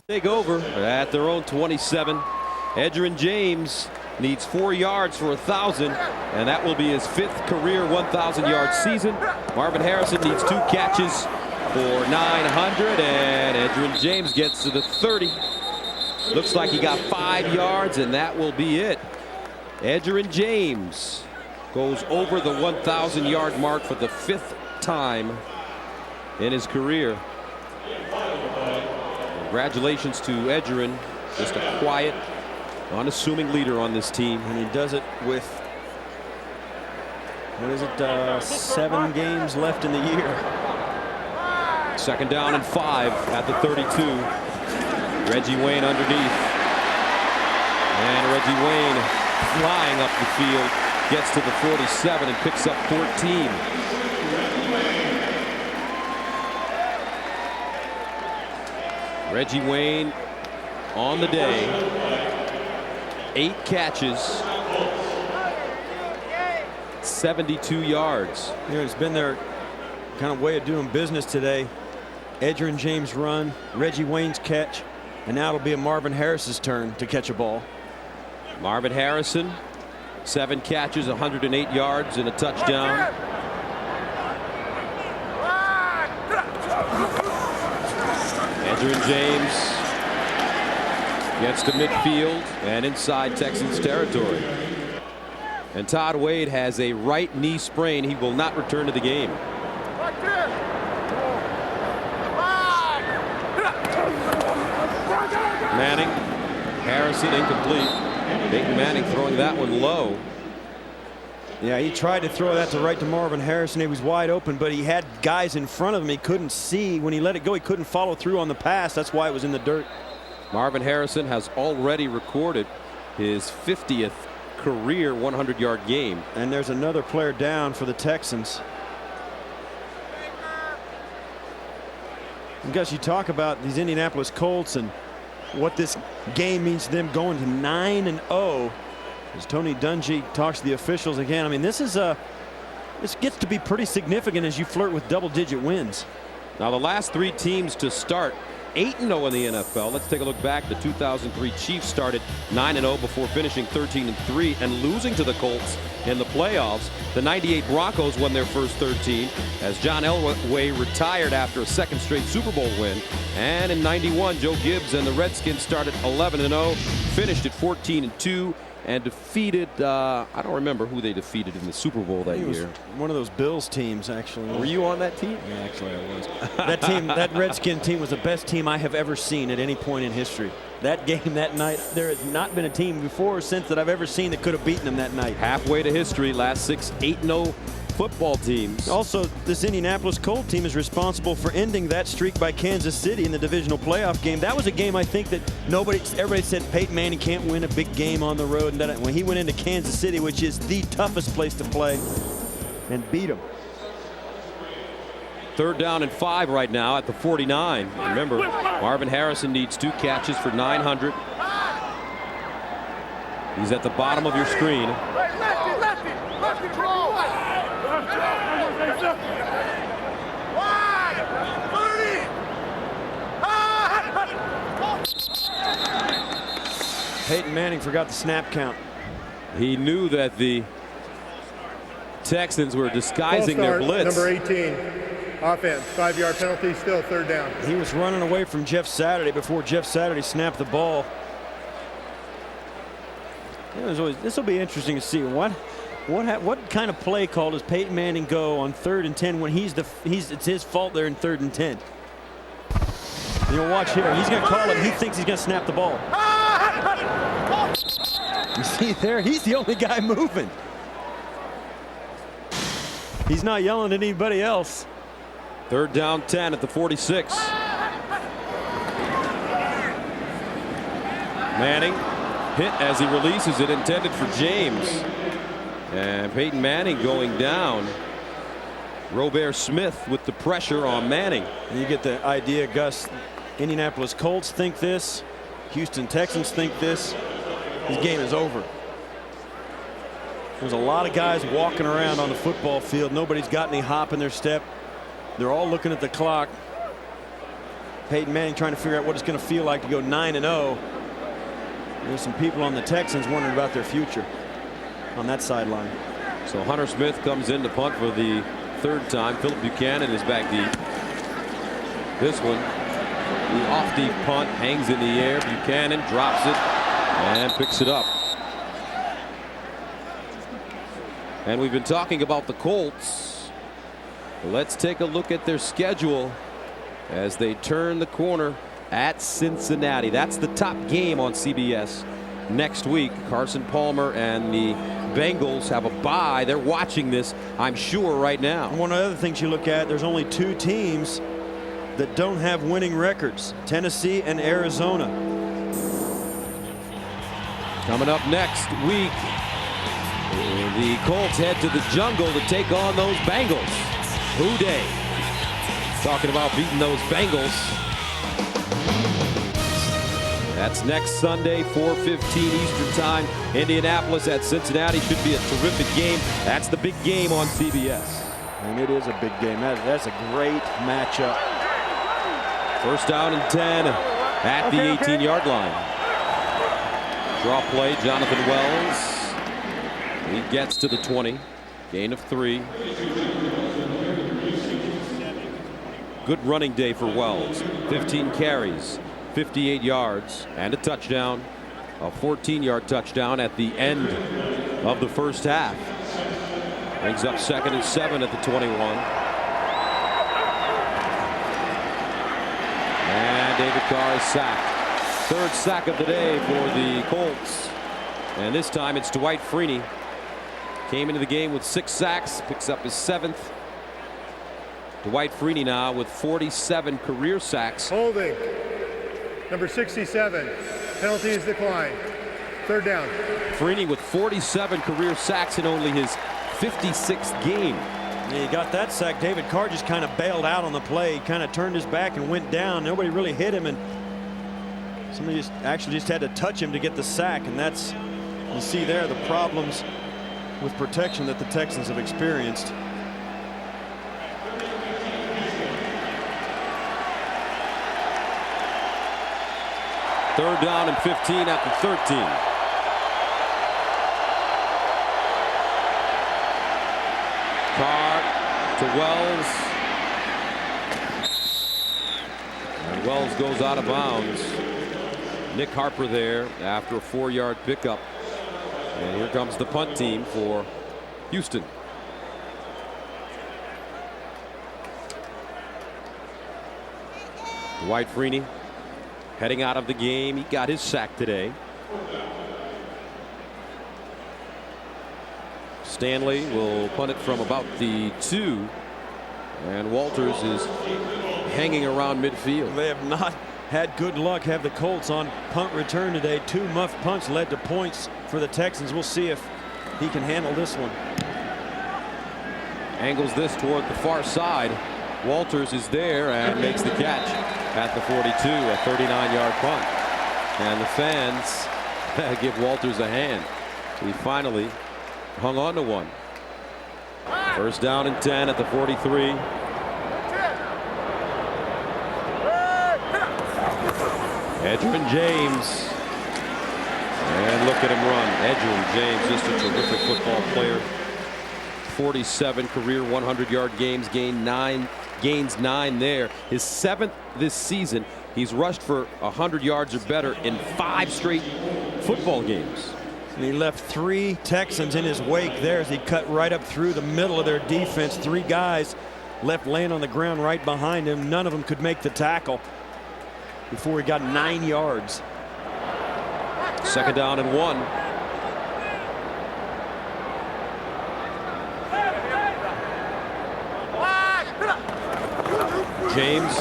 Take over at their own 27. Edgerrin James needs 4 yards for 1,000, and that will be his 5th career 1,000-yard season. Marvin Harrison needs 2 catches for 900, and Edgerrin James gets to the 30. Looks like he got 5 yards, and that will be it. Edgerrin James goes over the 1,000-yard mark for the 5th time in his career. Congratulations to Edgerrin, just a quiet, unassuming leader on this team. And he does it with, what is it, 7 games left in the year. Second down and 5 at the 32. Reggie Wayne underneath. And Reggie Wayne flying up the field. Gets to the 47 and picks up 14. Reggie Wayne on the day. 8 catches. 72 yards. You know, it's been their kind of way of doing business today. Edgerrin James' run, Reggie Wayne's catch, and now it'll be a Marvin Harris's turn to catch a ball. Marvin Harrison, 7 catches, 108 yards, and a touchdown. Edgerrin James gets to midfield and inside Texans territory. And Todd Wade has a right knee sprain. He will not return to the game. Manning, Harrison incomplete. Peyton Manning throwing that one low. Yeah, he tried to throw that to Marvin Harrison. He was wide open, but he had guys in front of him he couldn't see. When he let it go, he couldn't follow through on the pass. That's why it was in the dirt. Marvin Harrison has already recorded his 50th career 100-yard game. And there's another player down for the Texans. And Gus, you talk about these Indianapolis Colts and what this game means to them going to 9-0. As Tony Dungy talks to the officials again. I mean, this gets to be pretty significant as you flirt with double-digit wins. Now the last 3 teams to start 8-0 in the NFL. Let's take a look back. The 2003 Chiefs started 9-0 before finishing 13-3 and losing to the Colts in the playoffs. The 98 Broncos won their first 13 as John Elway retired after a second straight Super Bowl win. And in 91, Joe Gibbs and the Redskins started 11-0, finished at 14-2. And defeated, I don't remember who they defeated in the Super Bowl that year. One of those Bills teams, actually. Were you on that team? Yeah, actually I was. That team, that Redskin team was the best team I have ever seen at any point in history. That game that night, there has not been a team before or since that I've ever seen that could have beaten them that night. Halfway to history, last 6 8-0 football teams. Also, this Indianapolis Colts team is responsible for ending that streak by Kansas City in the divisional playoff game. That was a game I think that everybody said Peyton Manning can't win a big game on the road. And when he went into Kansas City, which is the toughest place to play, and beat them. Third down and 5 right now at the 49. Remember, Marvin Harrison needs 2 catches for 900. He's at the bottom of your screen. Peyton Manning forgot the snap count. He knew that the Texans were disguising their blitz. Number 18, offense, 5-yard penalty, still third down. He was running away from Jeff Saturday before Jeff Saturday snapped the ball. This will be interesting to see what kind of play call does Peyton Manning go on 3rd and 10 when it's his fault they're in 3rd and 10. You'll watch here. He's going to call it. He thinks he's going to snap the ball. You see there, he's the only guy moving. He's not yelling at anybody else. 3rd down 10 at the 46. Manning hit as he releases it, intended for James. And Peyton Manning going down. Robert Smith with the pressure on Manning. And you get the idea, Gus. Indianapolis Colts think this. Houston Texans think this. This game is over. There's a lot of guys walking around on the football field. Nobody's got any hop in their step. They're all looking at the clock. Peyton Manning trying to figure out what it's going to feel like to go 9-0. There's some people on the Texans wondering about their future on that sideline. So Hunter Smith comes in to punt for the 3rd time. Philip Buchanan is back deep. This one, the off deep punt hangs in the air. Buchanan drops it and picks it up. And we've been talking about the Colts. Let's take a look at their schedule as they turn the corner at Cincinnati. That's the top game on CBS next week. Carson Palmer and the Bengals have a bye. They're watching this, I'm sure, right now. And one of the other things you look at, there's only 2 teams that don't have winning records, Tennessee and Arizona. Coming up next week, the Colts head to the jungle to take on those Bengals. Who day? Talking about beating those Bengals. That's next Sunday, 4:15 Eastern Time. Indianapolis at Cincinnati. Should be a terrific game. That's the big game on CBS. And it is a big game. That's a great matchup. First down and 10 at the 18-yard line. Draw play, Jonathan Wells. He gets to the 20. Gain of 3. Good running day for Wells. 15 carries, 58 yards, and a touchdown. A 14-yard touchdown at the end of the first half. Brings up 2nd and 7 at the 21. And David Carr is sacked. 3rd sack of the day for the Colts. And this time it's Dwight Freeney. Came into the game with 6 sacks, picks up his 7th. Dwight Freeney now with 47 career sacks. Holding. Number 67. Penalty is declined. 3rd down. Freeney with 47 career sacks in only his 56th game. Yeah, he got that sack. David Carr just kind of bailed out on the play. He kind of turned his back and went down. Nobody really hit him, and somebody actually just had to touch him to get the sack. And that's, you see there, the problems with protection that the Texans have experienced. Third down and 15 at the 13. Carr to Wells. And Wells goes out of bounds. Nick Harper there after a 4-yard pickup. And here comes the punt team for Houston. Dwight Freeney heading out of the game. He got his sack today. Stanley will punt it from about the 2. And Walters is hanging around midfield. They have not had good luck, have the Colts, on punt return today. 2 muff punts led to points for the Texans. We'll see if he can handle this one. Angles this toward the far side. Walters is there and makes the catch at the 42, a 39-yard punt. And the fans give Walters a hand. He finally hung on to one. First down and 10 at the 43. Edgerrin James. And look at him run. Edgerrin James, just a terrific football player. 47 career 100-yard games, gains 9 there. His 7th this season. He's rushed for 100 yards or better in 5 straight football games. And he left 3 Texans in his wake there as he cut right up through the middle of their defense. 3 guys left laying on the ground right behind him. None of them could make the tackle before he got 9 yards. 2nd down and 1. James.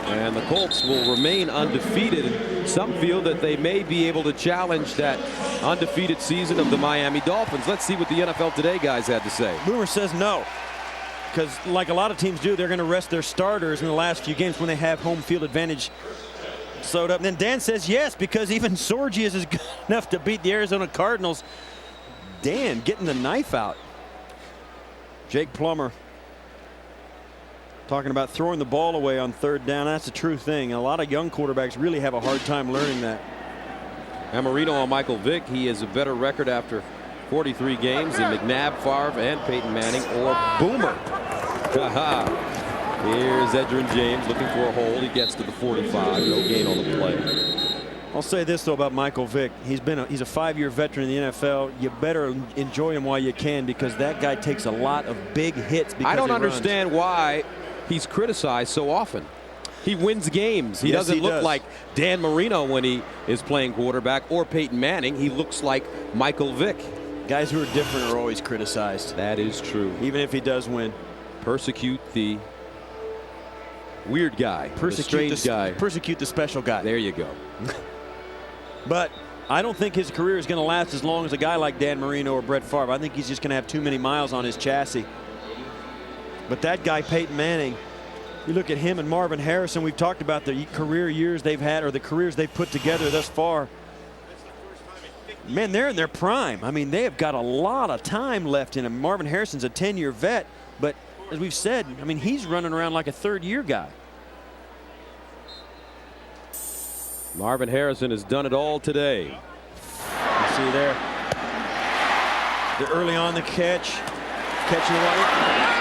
And the Colts will remain undefeated. Some feel that they may be able to challenge that undefeated season of the Miami Dolphins. Let's see what the NFL Today guys had to say. Boomer says no, because like a lot of teams do, they're going to rest their starters in the last few games when they have home field advantage sewed up. And then Dan says yes, because even Sorgi is good enough to beat the Arizona Cardinals. Dan getting the knife out. Jake Plummer talking about throwing the ball away on 3rd down. That's a true thing. A lot of young quarterbacks really have a hard time learning that. And Marino on Michael Vick. He has a better record after 43 games than McNabb, Favre, and Peyton Manning, or Boomer. Here's Edgerrin James looking for a hole. He gets to the 45. No gain on the play. I'll say this though about Michael Vick. He's a 5-year veteran in the NFL. You better enjoy him while you can, because that guy takes a lot of big hits. Because I don't understand why he's criticized so often. He wins games. He doesn't look like Dan Marino when he is playing quarterback, or Peyton Manning. He looks like Michael Vick. Guys who are different are always criticized. That is true. Even if he does win. Persecute the weird guy, strange guy. Persecute the special guy. There you go. But I don't think his career is going to last as long as a guy like Dan Marino or Brett Favre. I think he's just going to have too many miles on his chassis. But that guy, Peyton Manning, you look at him and Marvin Harrison, we've talked about the career years they've had, or the careers they've put together thus far. Man, they're in their prime. I mean, they have got a lot of time left in them. Marvin Harrison's a 10-year vet, but as we've said, I mean, he's running around like a third-year guy. Marvin Harrison has done it all today. You see there, early on the catching the one.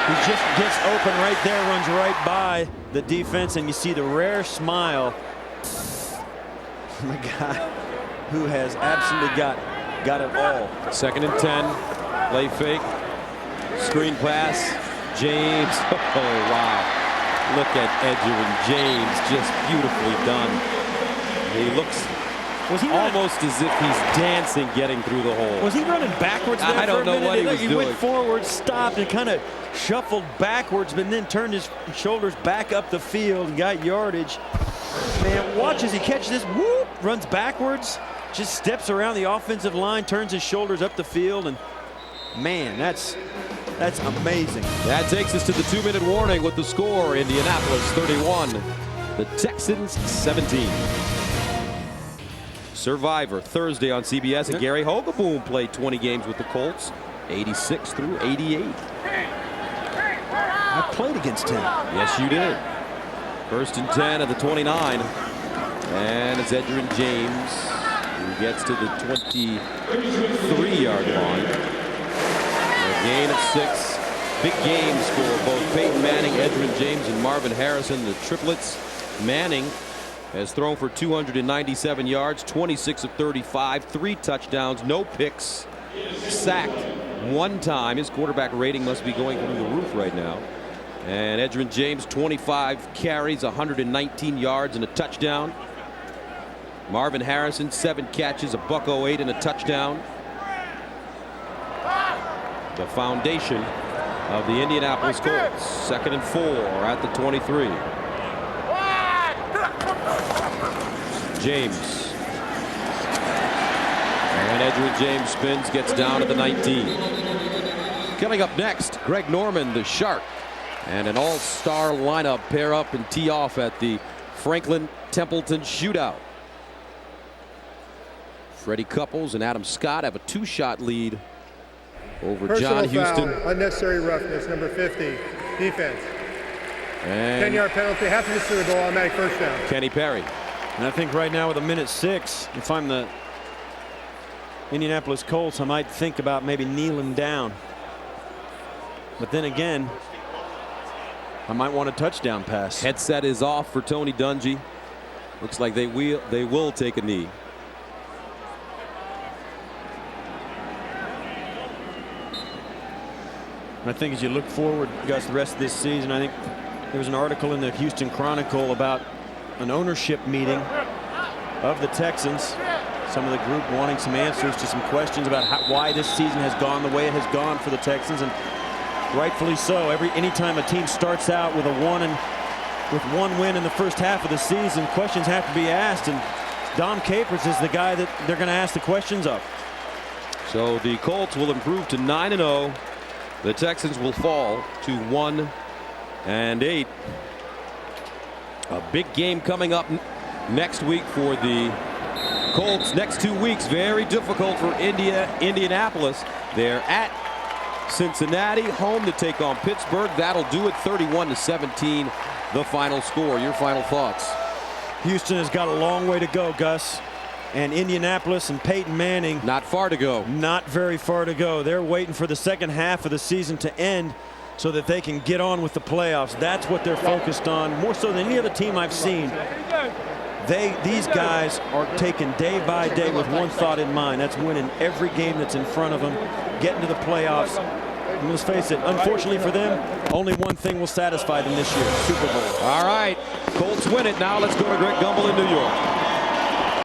He just gets open right there, runs right by the defense, and you see the rare smile from a guy who has absolutely got it all. 2nd and 10. Play fake. Screen pass. James. Oh, wow. Look at Edgerrin James. Just beautifully done. He looks almost as if he's dancing getting through the hole. Was he running backwards there? I don't know what he was doing. He went forward, stopped, and kind of shuffled backwards, but then turned his shoulders back up the field and got yardage. Man, watch as he catches this. Whoop! Runs backwards, just steps around the offensive line, turns his shoulders up the field, and man, that's amazing. That takes us to the 2-minute warning with the score: Indianapolis 31, the Texans 17. Survivor Thursday on CBS, and Gary Hogaboom played 20 games with the Colts, 86 through 88. I played against him. Yes, you did. 1st and 10 at the 29. And it's Edgerrin James who gets to the 23-yard line. A gain of 6. Big games for both Peyton Manning, Edgerrin James, and Marvin Harrison, the triplets. Manning has thrown for 297 yards, 26 of 35, 3 touchdowns, no picks, sacked 1 time. His quarterback rating must be going through the roof right now. And Edgerrin James, 25 carries, 119 yards, and a touchdown. Marvin Harrison, 7 catches, a $108 and a touchdown. The foundation of the Indianapolis Colts. 2nd and 4 at the 23. James. And Edgerrin James spins, gets down to the 19. Coming up next, Greg Norman, the Shark, and an all-star lineup pair up and tee off at the Franklin Templeton Shootout. Freddie Couples and Adam Scott have a 2-shot lead over Personal John Houston. Foul, unnecessary roughness, number 50, defense. And 10-yard penalty, half a distance to the goal, automatic first down. Kenny Perry. And I think right now with 1:06, if I'm the Indianapolis Colts, I might think about maybe kneeling down. But then again, I might want a touchdown pass. Headset is off for Tony Dungy. Looks like they will take a knee. I think as you look forward, Gus, the rest of this season, I think there was an article in the Houston Chronicle about an ownership meeting of the Texans. Some of the group wanting some answers to some questions about why this season has gone the way it has gone for the Texans, and rightfully so. Anytime a team starts out with one win in the first half of the season, questions have to be asked, and Dom Capers is the guy that they're going to ask the questions of. So the Colts will improve to 9-0. The Texans will fall to 1-8. A big game coming up next week for the Colts. Next 2 weeks very difficult for Indianapolis. They're at Cincinnati, home to take on Pittsburgh. That'll do it. 31-17 the final score. Your final thoughts? Houston has got a long way to go, Gus, and Indianapolis and Peyton Manning, not far to go. Not very far to go. They're waiting for the second half of the season to end so that they can get on with the playoffs. That's what they're focused on, more so than any other team I've seen. These guys are taken day by day with one thought in mind. That's winning every game that's in front of them, getting to the playoffs. And let's face it, unfortunately for them, only one thing will satisfy them this year: Super Bowl. All right, Colts win it. Now let's go to Greg Gumbel in New York.